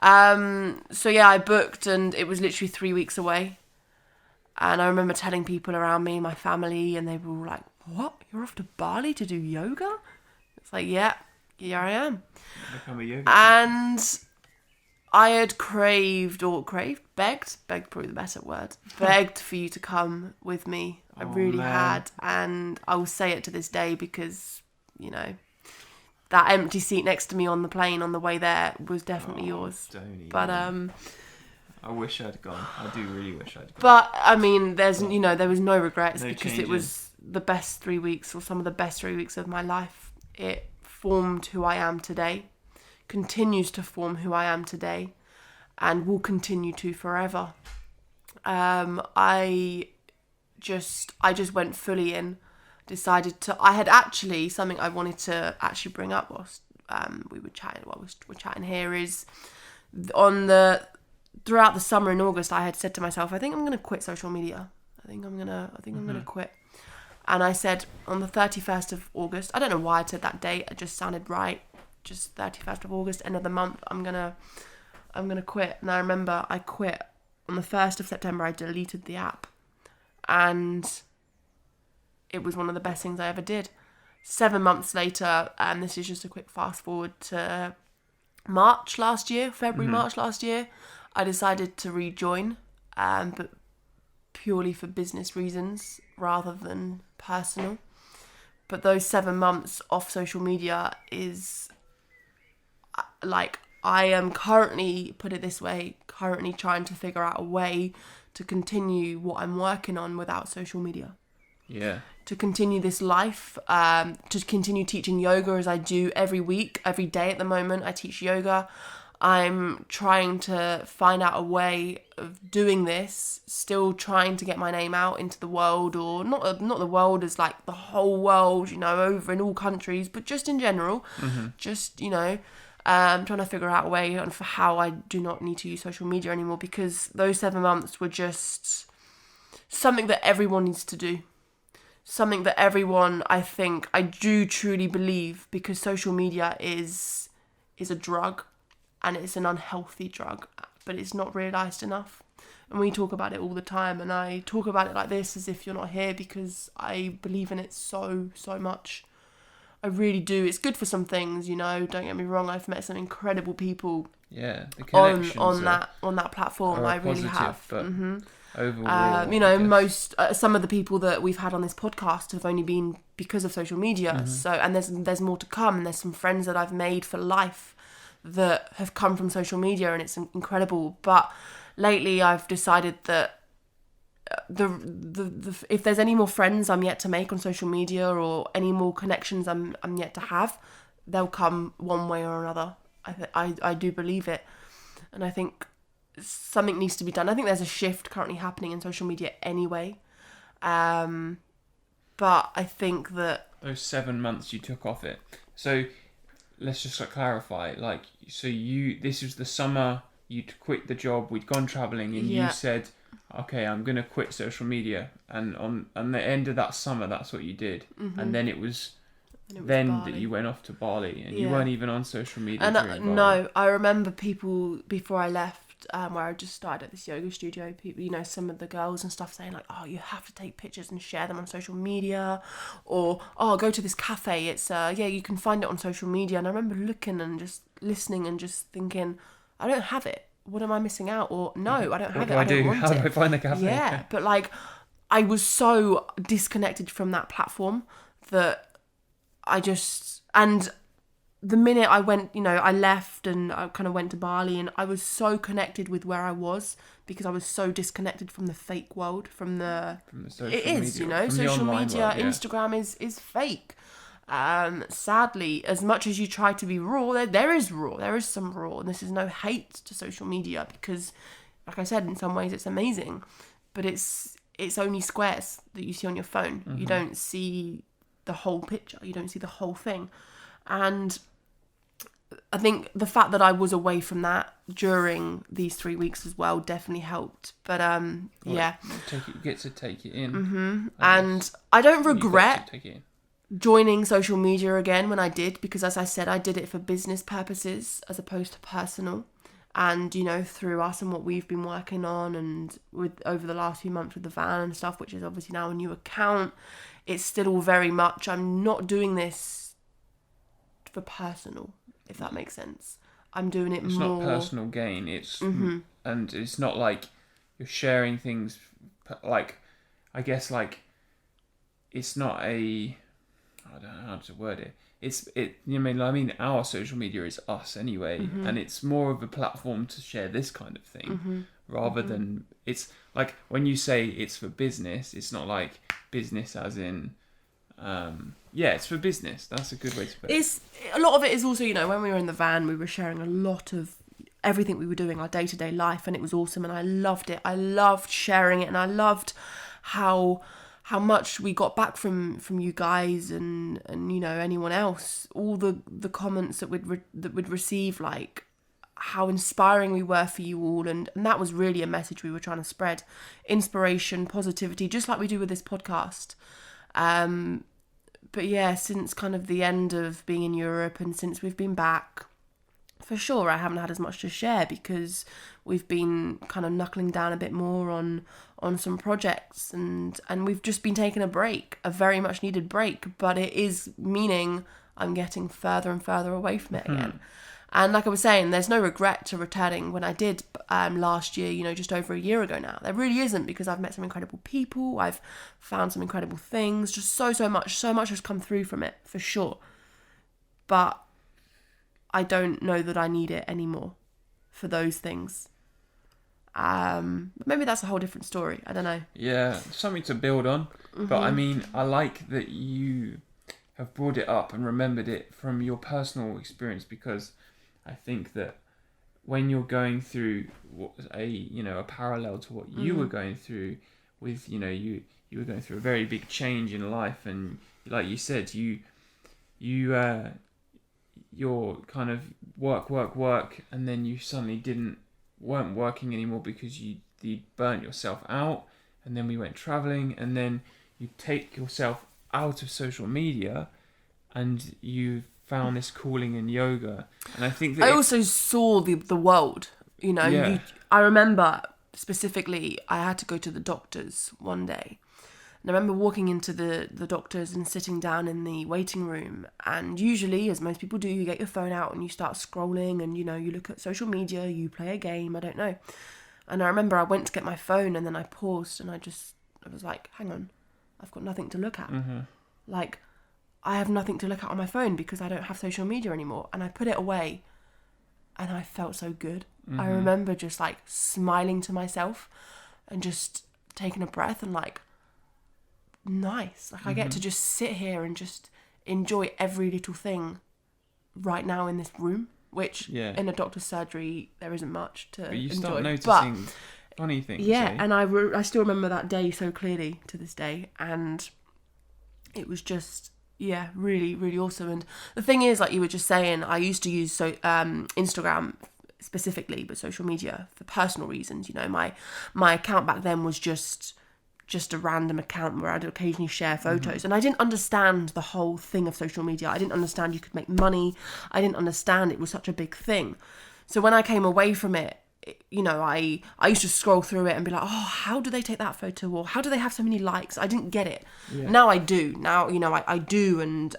So yeah, I booked, and it was literally 3 weeks away. And I remember telling people around me, my family, and they were all like, what? You're off to Bali to do yoga? It's like, yeah, here I am.
Become a yoga
and I had begged probably the better word, begged for you to come with me. I really had. And I will say it to this day because, that empty seat next to me on the plane on the way there was definitely yours. But,
I wish I'd gone. I do really wish I'd gone.
But, I mean, there was no regrets because it was the best 3 weeks, or some of the best 3 weeks of my life. It formed who I am today. Continues to form who I am today, and will continue to forever. I just went fully in. I had actually, something I wanted to actually bring up whilst we're chatting here is throughout the summer in August, I had said to myself, I think I'm going to quit social media. I think I'm going to quit. And I said on the 31st of August, I don't know why I said that date, it just sounded right. Just 31st of August, end of the month, I'm gonna quit. And I remember I quit on the 1st of September. I deleted the app, and it was one of the best things I ever did, 7 months later, and this is just a quick fast forward to March last year, March last year, I decided to rejoin, but purely for business reasons rather than personal. But those 7 months off social media is like, I am currently, put it this way, currently trying to figure out a way to continue what I'm working on without social media.
Yeah.
To continue this life, to continue teaching yoga as I do every week, every day at the moment. I teach yoga. I'm trying to find out a way of doing this, still trying to get my name out into the world, or not the world as like the whole world, you know, over in all countries, but just in general, just, you know, trying to figure out a way for how I do not need to use social media anymore, because those 7 months were just something that everyone needs to do. Something that everyone, I think, I do truly believe, because social media is a drug, and it's an unhealthy drug, but it's not realised enough. And we talk about it all the time, and I talk about it like this as if you're not here, because I believe in it so much. I really do. It's good for some things, you know, don't get me wrong. I've met some incredible people
the connections
on that platform. I really have.
But overall,
you know, most some of the people that we've had on this podcast have only been because of social media. So, and there's more to come. And there's some friends that I've made for life that have come from social media, and it's incredible. But lately, I've decided that the if there's any more friends I'm yet to make on social media, or any more connections I'm yet to have, they'll come one way or another. I do believe it, and I think something needs to be done. I think there's a shift currently happening in social media anyway, but I think that
those 7 months you took off it. So let's just clarify. Like, so this was the summer. You'd quit the job. We'd gone traveling, and you said, "Okay, I'm gonna quit social media." And on the end of that summer, that's what you did. And then it was that you went off to Bali, and you weren't even on social media.
And
during Bali.
no, I remember people before I left, where I just started at this yoga studio. People, you know, some of the girls and stuff saying like, "Oh, you have to take pictures and share them on social media," or "Oh, go to this cafe. It's you can find it on social media." And I remember looking and just listening and just thinking, I don't have it. What am I missing out? Or no, I don't have it. I don't want
How
it.
do I find the cafe?
Yeah, but like, I was so disconnected from that platform that and the minute I went, you know, I left and I kind of went to Bali, and I was so connected with where I was, because I was so disconnected from the fake world, from the social media. It is, you know, social media, world, Instagram is fake. Sadly, as much as you try to be raw, there is some raw, and this is no hate to social media, because like I said, in some ways it's amazing, but it's only squares that you see on your phone. You don't see the whole picture, you don't see the whole thing. And I think the fact that I was away from that during these 3 weeks as well definitely helped. But
you get to take it in.
And I don't regret joining social media again when I did, because as I said, I did it for business purposes as opposed to personal. And, you know, through us and what we've been working on, and with over the last few months with the van and stuff, which is obviously now a new account, it's still all very much, I'm not doing this for personal, if that makes sense. I'm doing it more... It's
not personal gain, it's... And it's not like you're sharing things, like, I guess, like, it's not a... I don't know how to word it. I mean, our social media is us anyway, and it's more of a platform to share this kind of thing, rather than, it's like when you say it's for business, it's not like business as in, it's for business. That's a good way to put it.
A lot of it is also, you know, when we were in the van, we were sharing a lot of everything we were doing, our day-to-day life, and it was awesome, and I loved it. I loved sharing it, and I loved how much we got back from you guys and you know, anyone else, all the comments that we'd receive, like how inspiring we were for you all, and that was really a message we were trying to spread, inspiration, positivity, just like we do with this podcast. But yeah, since kind of the end of being in Europe, and since we've been back, for sure I haven't had as much to share, because we've been kind of knuckling down a bit more on on some projects, and we've just been taking a break, a very much needed break, but it is meaning I'm getting further and further away from it again. And like I was saying, there's no regret to returning when I did last year, you know, just over a year ago now. There really isn't, because I've met some incredible people. I've found some incredible things. Just so much has come through from it, for sure. But I don't know that I need it anymore for those things. Maybe that's a whole different story. I don't know.
Yeah, something to build on. But I mean, I like that you have brought it up and remembered it from your personal experience, because I think that when you're going through a parallel to what you were going through with, you know, you were going through a very big change in life, and like you said, you're kind of work, and then you suddenly weren't working anymore because you burnt yourself out, and then we went traveling, and then you take yourself out of social media, and you found this calling in yoga. And I think that
I also saw the world, you know.
Yeah.
I remember specifically I had to go to the doctors one day, and I remember walking into the doctors and sitting down in the waiting room, and usually, as most people do, you get your phone out and you start scrolling, and, you know, you look at social media, you play a game, I don't know. And I remember I went to get my phone, and then I paused, and I was like, hang on, I've got nothing to look at. Like, I have nothing to look at on my phone because I don't have social media anymore. And I put it away, and I felt so good. I remember just like smiling to myself and just taking a breath and like, nice. Like, I get to just sit here and just enjoy every little thing right now in this room, which in a doctor's surgery, there isn't much to enjoy. But you start
noticing funny things.
Yeah, and I still remember that day so clearly to this day. And it was just, yeah, really, really awesome. And the thing is, like you were just saying, I used to use Instagram specifically, but social media for personal reasons. You know, my account back then was just a random account where I'd occasionally share photos. And I didn't understand the whole thing of social media. I didn't understand you could make money. I didn't understand it was such a big thing. So when I came away from it, you know, I used to scroll through it and be like, oh, how do they take that photo? Or how do they have so many likes? I didn't get it. Yeah. Now I do. Now, you know, I do. And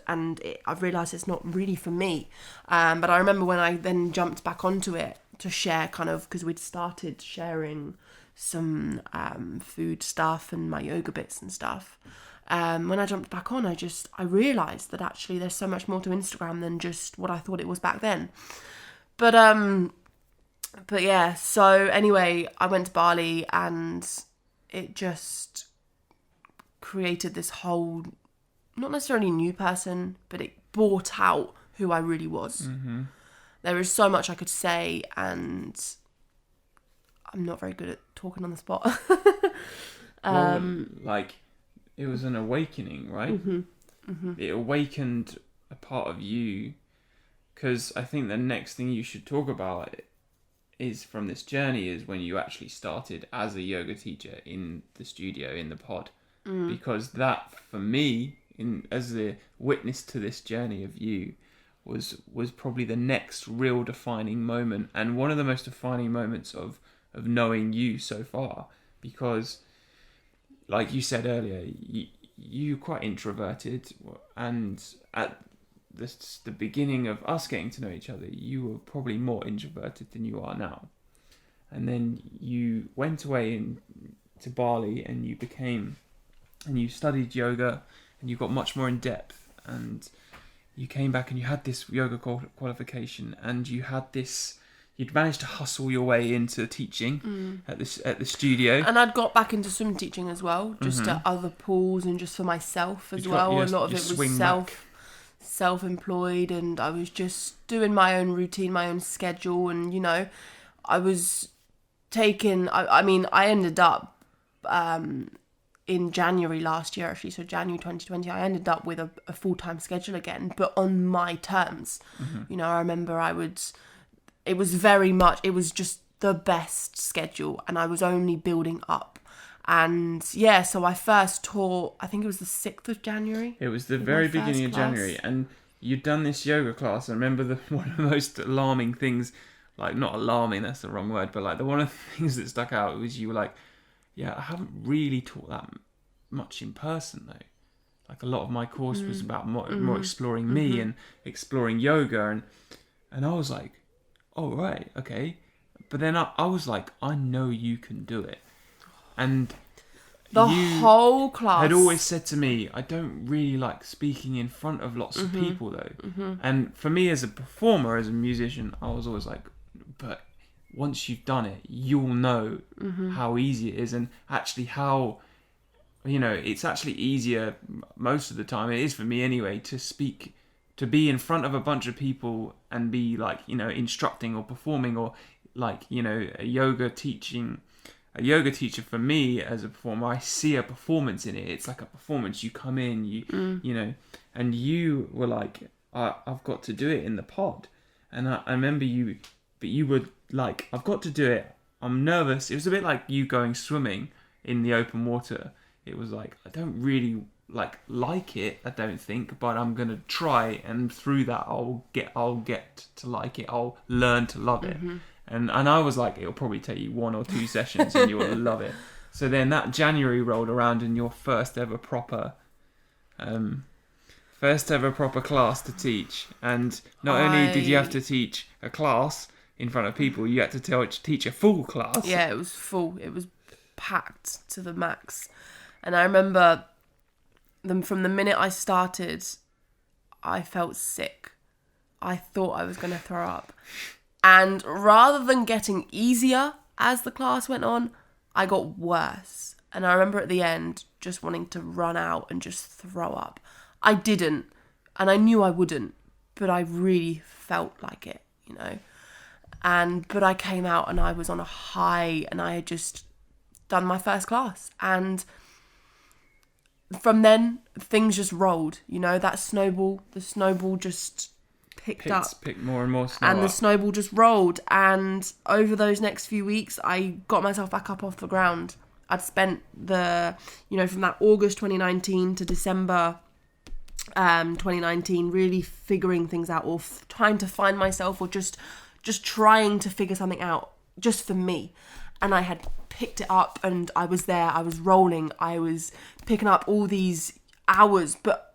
I've realised it's not really for me. But I remember when I then jumped back onto it to share kind of, because we'd started sharing some food stuff and my yoga bits and stuff. When I jumped back on, I realised that actually there's so much more to Instagram than just what I thought it was back then. But yeah, so anyway, I went to Bali, and it just created this whole, not necessarily new person, but it brought out who I really was. There is so much I could say, and I'm not very good at talking on the spot.
Like, it was an awakening, right? It awakened a part of you, because I think the next thing you should talk about is from this journey is when you actually started as a yoga teacher in the studio, in the pod. Because that, for me, as a witness to this journey of you, was probably the next real defining moment, and one of the most defining moments of knowing you so far. Because, like you said earlier, you're quite introverted, and at the beginning of us getting to know each other, you were probably more introverted than you are now. And then you went away to Bali, and you studied yoga, and you got much more in depth, and you came back and you had this yoga qualification, and you'd managed to hustle your way into teaching at the studio.
And I'd got back into swim teaching as well, just at other pools and just for myself as well. A lot of it was self-employed, and I was just doing my own routine, my own schedule, and, you know, I was taking, I ended up in January last year, actually, so January 2020, I ended up with a full-time schedule again, but on my terms. You know, I remember it was just the best schedule, and I was only building up. And yeah, so I first taught, I think it was the 6th of January.
It was the very beginning of January, and you'd done this yoga class. I remember one of the most alarming things, like, not alarming, that's the wrong word, but like one of the things that stuck out was you were like, I haven't really taught that much in person though. Like a lot of my course was about more exploring me and exploring yoga, and I was like, oh right, okay. But then I was like, I know you can do it. And
the
you
whole class
had always said to me, I don't really like speaking in front of lots of people though. And for me as a performer, as a musician, I was always like, but once you've done it, you'll know how easy it is, and actually how, it's actually easier most of the time. It is for me anyway, to speak, to be in front of a bunch of people and be like, instructing or performing, or like, a yoga teacher for me as a performer, I see a performance in it. It's like a performance. You come in, and you were like, I've got to do it in the pod. And I remember you were like, I've got to do it. I'm nervous. It was a bit like you going swimming in the open water. It was like, I don't really like it, I don't think, but I'm gonna try, and through that I'll get to like it. I'll learn to love it. And I was like, it'll probably take you 1 or 2 sessions and you'll love it. So then that January rolled around, and your first ever proper class to teach. And not only did you have to teach a class in front of people, you had to teach a full class.
Yeah, it was full. It was packed to the max. And I remember from the minute I started, I felt sick. I thought I was going to throw up. And rather than getting easier as the class went on, I got worse. And I remember at the end just wanting to run out and just throw up. I didn't, and I knew I wouldn't, but I really felt like it, But I came out and I was on a high, and I had just done my first class. And from then, things just rolled, the snowball just picked
more and more snow
and
up.
The snowball just rolled. And over those next few weeks, I got myself back up off the ground. I'd spent from that August 2019 to December 2019 really figuring things out, or trying to find myself, or just trying to figure something out just for me. And I had picked it up, and I was there, I was rolling, I was picking up all these hours, but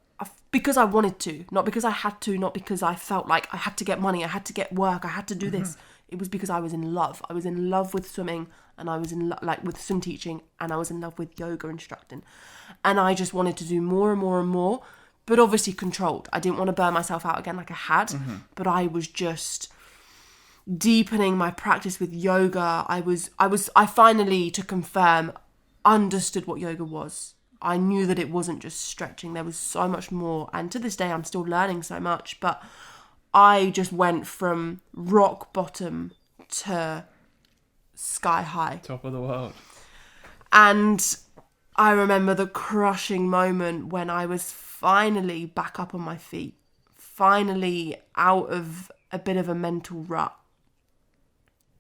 because I wanted to, not because I had to, not because I felt like I had to get money, I had to get work, I had to do this. It was because I was in love. I was in love with swimming, and I was in with swim teaching, and I was in love with yoga instructing. And I just wanted to do more and more and more, but obviously controlled. I didn't want to burn myself out again like I had, but I was just deepening my practice with yoga. I finally, to confirm, understood what yoga was. I knew that it wasn't just stretching. There was so much more. And to this day, I'm still learning so much. But I just went from rock bottom to sky high.
Top of the world.
And I remember the crushing moment when I was finally back up on my feet. Finally out of a bit of a mental rut.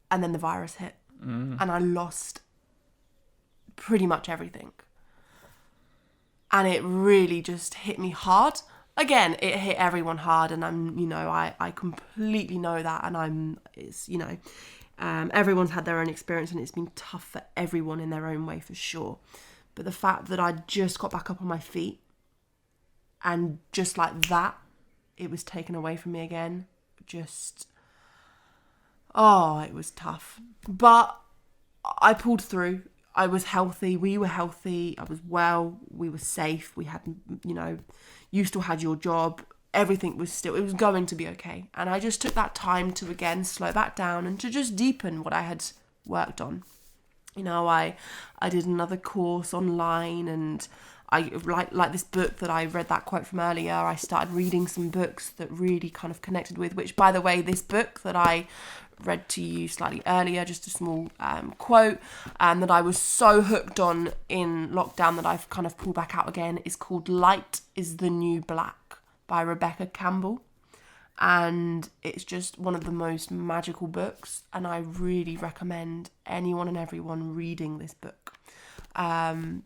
And then the virus hit. And I lost pretty much everything. And it really just hit me hard. Again, it hit everyone hard, and I completely know that. And everyone's had their own experience, and it's been tough for everyone in their own way for sure. But the fact that I just got back up on my feet, and just like that, it was taken away from me again. It was tough. But I pulled through. I was healthy, we were healthy, I was well, we were safe, we had, you still had your job, everything was it was going to be okay. And I just took that time to, again, slow back down and to just deepen what I had worked on. I did another course online, and I, like this book that I read that quote from earlier, I started reading some books that really kind of connected with, which, by the way, this book that I read to you slightly earlier, just a small quote, that I was so hooked on in lockdown that I've kind of pulled back out again, is called Light is the New Black by Rebecca Campbell. And it's just one of the most magical books, and I really recommend anyone and everyone reading this book,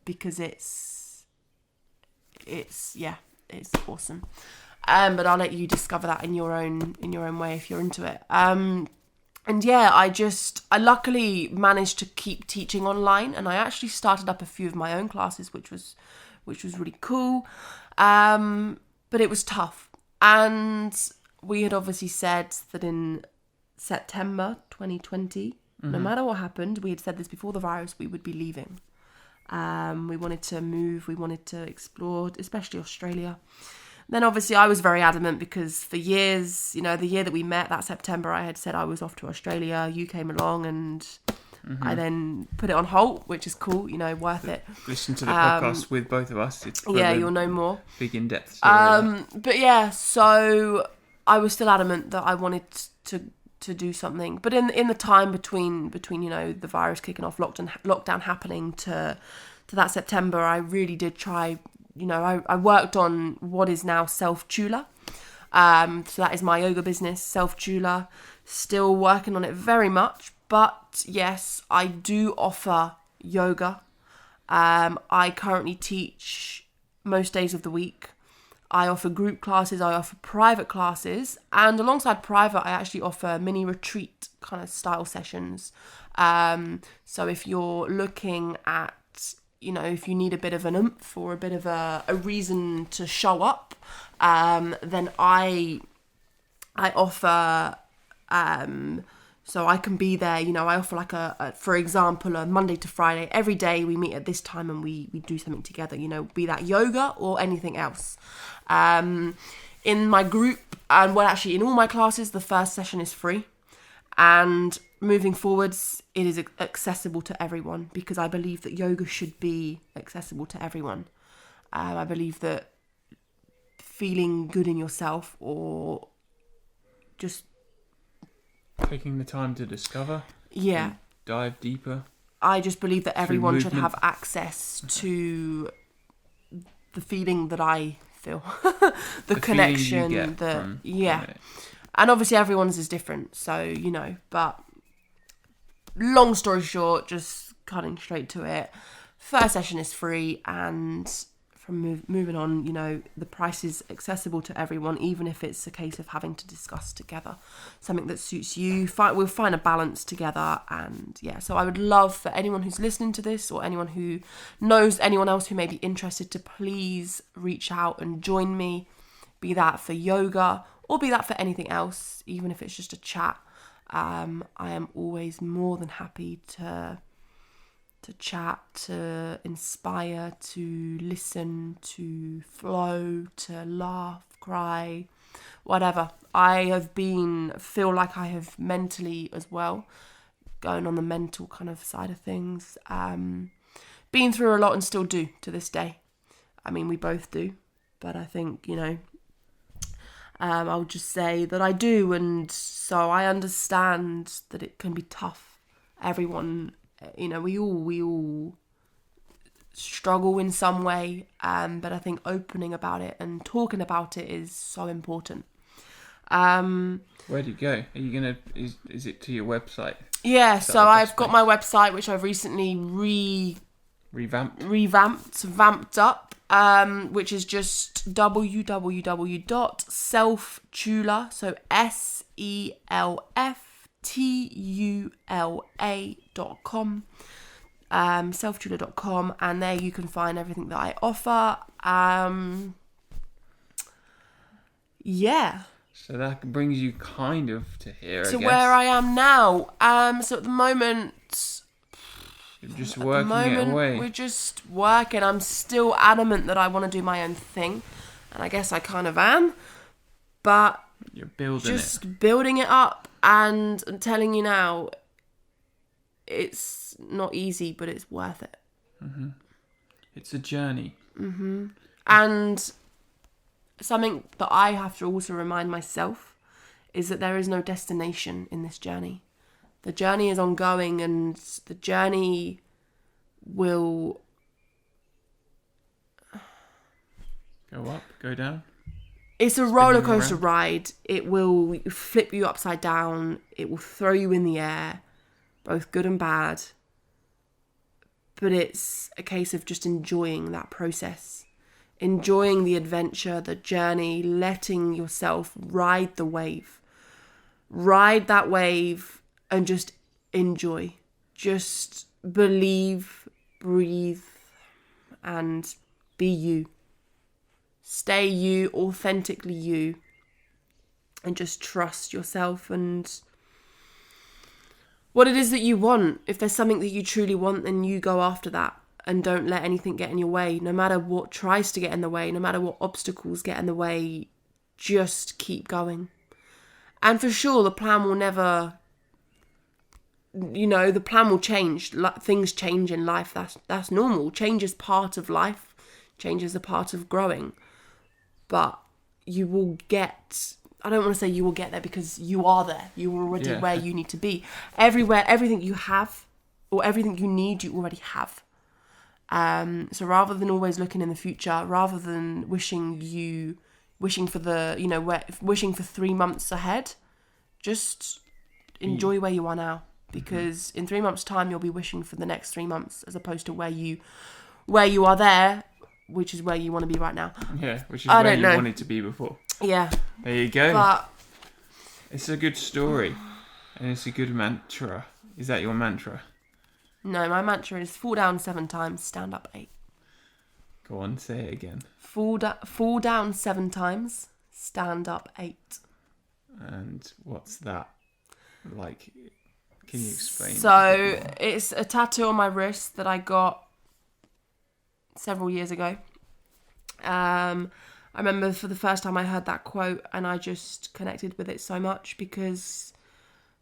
because it's awesome. But I'll let you discover that in your own way if you're into it. yeah, I luckily managed to keep teaching online, and I actually started up a few of my own classes, which was really cool. But it was tough. And we had obviously said that in September 2020, no matter what happened, we had said this before the virus, we would be leaving. We wanted to move, we wanted to explore, especially Australia. Then obviously I was very adamant because for years, you know, the year that we met, that September, I had said I was off to Australia. You came along and I then put it on hold, which is cool, you know, worth it.
Listen to the podcast with both of us.
You'll know more.
Big in-depth story.
But yeah, so I was still adamant that I wanted to do something. But in the time between you know, the virus kicking off, lockdown happening to that September, I really did try. You know, I worked on what is now Self Chula. So that is my yoga business, Self Chula. Still working on it very much. But yes, I do offer yoga. I currently teach most days of the week. I offer group classes, I offer private classes. And alongside private, I actually offer mini retreat kind of style sessions. So if you're looking at, you know, if you need a bit of an oomph or a bit of a reason to show up, then I offer, so I can be there, you know, I offer like for example, a Monday to Friday, every day we meet at this time and we do something together, you know, be that yoga or anything else. In my group, and well, actually in all my classes, the first session is free. And moving forwards, it is accessible to everyone because I believe that yoga should be accessible to everyone. I believe that feeling good in yourself or just
taking the time to discover, dive deeper.
I just believe that everyone should have access to the feeling that I feel, the connection, and obviously everyone's is different, so, you know, but long story short, just cutting straight to it, first session is free, and from moving on, you know, the price is accessible to everyone, even if it's a case of having to discuss together something that suits you. We'll find a balance together, and yeah, so I would love for anyone who's listening to this or anyone who knows anyone else who may be interested to please reach out and join me, be that for yoga or be that for anything else, even if it's just a chat. I am always more than happy to chat, to inspire, to listen, to flow, to laugh, cry, whatever. I feel like I have mentally as well, going on the mental kind of side of things, been through a lot and still do to this day. I mean, we both do, but I think, you know, I'll just say that I do, and so I understand that it can be tough. Everyone, you know, we all struggle in some way, but I think opening about it and talking about it is so important.
Where do you go? Are you gonna? Is it to your website?
Yeah, so I've got my website, which I've recently vamped up, which is just www.selftula, so selftula.com, selftula.com, and there you can find everything that I offer. Yeah.
So that brings you kind of to here,
to where I am now. So at the moment,
you're just working it away.
We're just working. I'm still adamant that I want to do my own thing, and I guess I kind of am. But
you're
building it up, and I'm telling you now, it's not easy, but it's worth it.
Mm-hmm. It's a journey.
Mm-hmm. And something that I have to also remind myself is that there is no destination in this journey. The journey is ongoing, and the journey will
go up, go down.
It's a roller coaster ride. It will flip you upside down. It will throw you in the air, both good and bad. But it's a case of just enjoying that process, enjoying the adventure, the journey, letting yourself ride the wave. Ride that wave and just enjoy. Just believe, breathe, and be you. Stay you, authentically you, and just trust yourself and what it is that you want. If there's something that you truly want, then you go after that and don't let anything get in your way. No matter what tries to get in the way, no matter what obstacles get in the way, just keep going. And for sure, the plan will never, the plan will change. Things change in life. That's normal. Change is part of life. Change is a part of growing. But you will get, I don't want to say you will get there because you are there. You're already where you need to be. Everything you have or everything you need, you already have. So rather than always looking in the future, rather than wishing for 3 months ahead, just enjoy where you are now. Because in 3 months' time, you'll be wishing for the next 3 months, as opposed to where you are there, which is where you want to be right now.
Yeah, which is where you wanted to be before.
Yeah.
There you go.
But
it's a good story, and it's a good mantra. Is that your mantra?
No, my mantra is fall down 7 times, stand up 8.
Go on, say it again.
Fall down 7 times, stand up 8.
And what's that like? Can you explain?
So it's a tattoo on my wrist that I got several years ago. I remember for the first time I heard that quote and I just connected with it so much because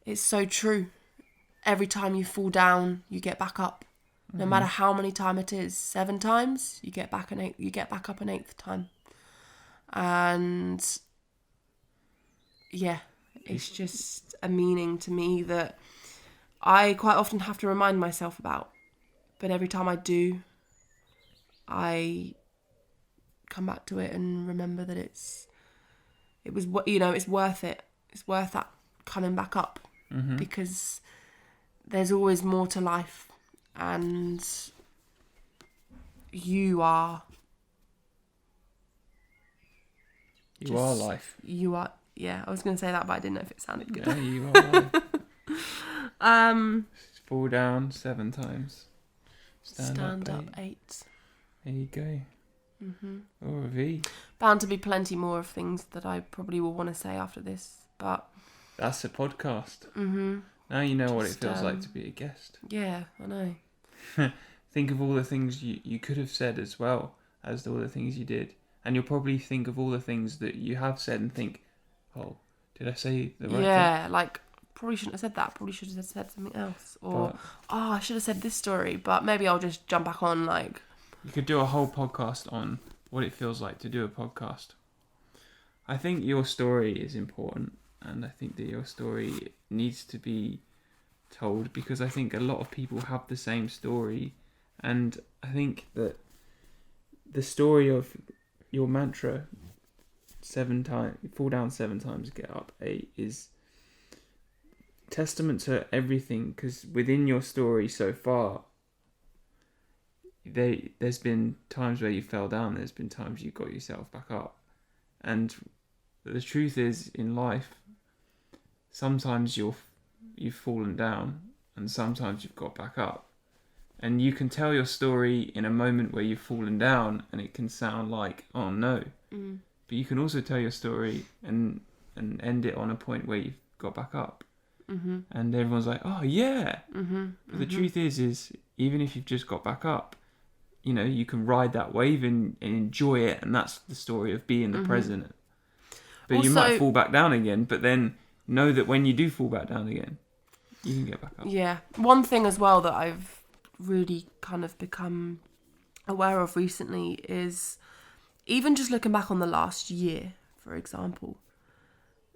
it's so true. Every time you fall down, you get back up. No matter how many times it is, 7 times, you get back up an 8th time. And yeah, it's just a meaning to me that I quite often have to remind myself about. But every time I do, I come back to it and remember that it's worth it. It's worth that coming back up because there's always more to life, and you are
life.
You are. Yeah, I was going to say that, but I didn't know if it sounded good.
Yeah, you are life. Fall down 7 times. Stand up 8. There you go. Or a V.
Bound to be plenty more of things that I probably will want to say after this, but
that's a podcast. Now you know what it feels like to be a guest.
Yeah, I know.
Think of all the things you could have said as well as all the things you did. And you'll probably think of all the things that you have said and think, oh, did I say the right thing?
Yeah, like, probably shouldn't have said that. Probably should have said something else. Or, I should have said this story. But maybe I'll just jump back on, like...
You could do a whole podcast on what it feels like to do a podcast. I think your story is important. And I think that your story needs to be told because I think a lot of people have the same story. And I think that the story of your mantra, 7 times, fall down 7 times, get up 8, is testament to everything. Because within your story so far, there's been times where you fell down. There's been times you got yourself back up. And the truth is, in life, sometimes you've fallen down and sometimes you've got back up. And you can tell your story in a moment where you've fallen down and it can sound like, oh no. But you can also tell your story and end it on a point where you've got back up. And everyone's like, oh yeah. But the truth is even if you've just got back up, you can ride that wave and enjoy it. And that's the story of being the present. But also, you might fall back down again, but then know that when you do fall back down again, you can get back up.
Yeah. One thing as well that I've really kind of become aware of recently is even just looking back on the last year, for example,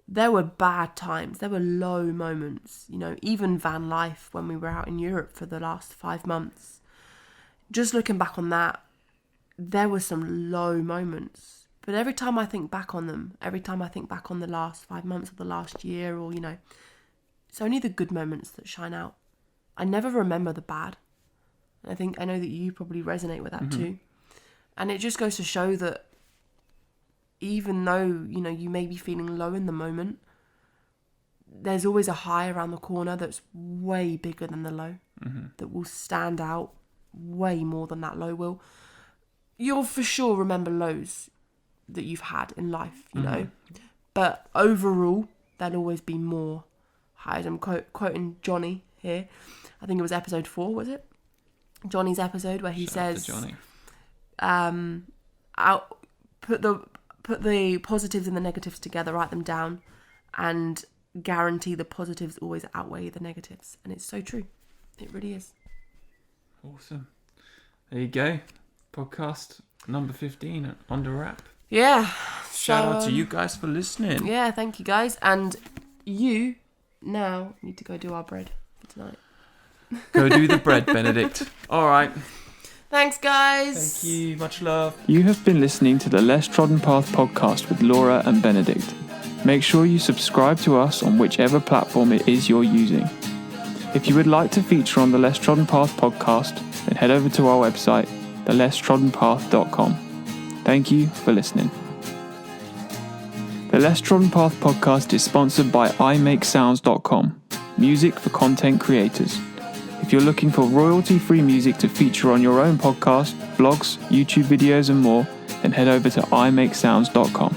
there were bad times, there were low moments, even van life when we were out in Europe for the last 5 months. Just looking back on that, there were some low moments. But every time I think back on them, every time I think back on the last 5 months of the last year or, it's only the good moments that shine out. I never remember the bad. And I know that you probably resonate with that too. And it just goes to show that even though, you may be feeling low in the moment, there's always a high around the corner that's way bigger than the low, that will stand out way more than that low will. You'll for sure remember lows that you've had in life, you know, but overall there'll always be more highs. I'm quoting Johnny here. I think it was episode 4, was it? Johnny's episode where he says,
Johnny.
Put the positives and the negatives together, write them down, and guarantee the positives always outweigh the negatives. And it's so true. It really is.
Awesome. There you go. Podcast number 15 on the wrap.
Yeah.
Shout out to you guys for listening.
Yeah, thank you guys. And you now need to go do our bread for tonight.
Go do the bread, Benedict. All right.
Thanks, guys.
Thank you. Much love.
You have been listening to the Less Trodden Path podcast with Laura and Benedict. Make sure you subscribe to us on whichever platform it is you're using. If you would like to feature on the Less Trodden Path podcast, then head over to our website, thelesstroddenpath.com. Thank you for listening. The Less Trodden Path podcast is sponsored by imakesounds.com, music for content creators. If you're looking for royalty-free music to feature on your own podcast, blogs, YouTube videos and more, then head over to imakesounds.com.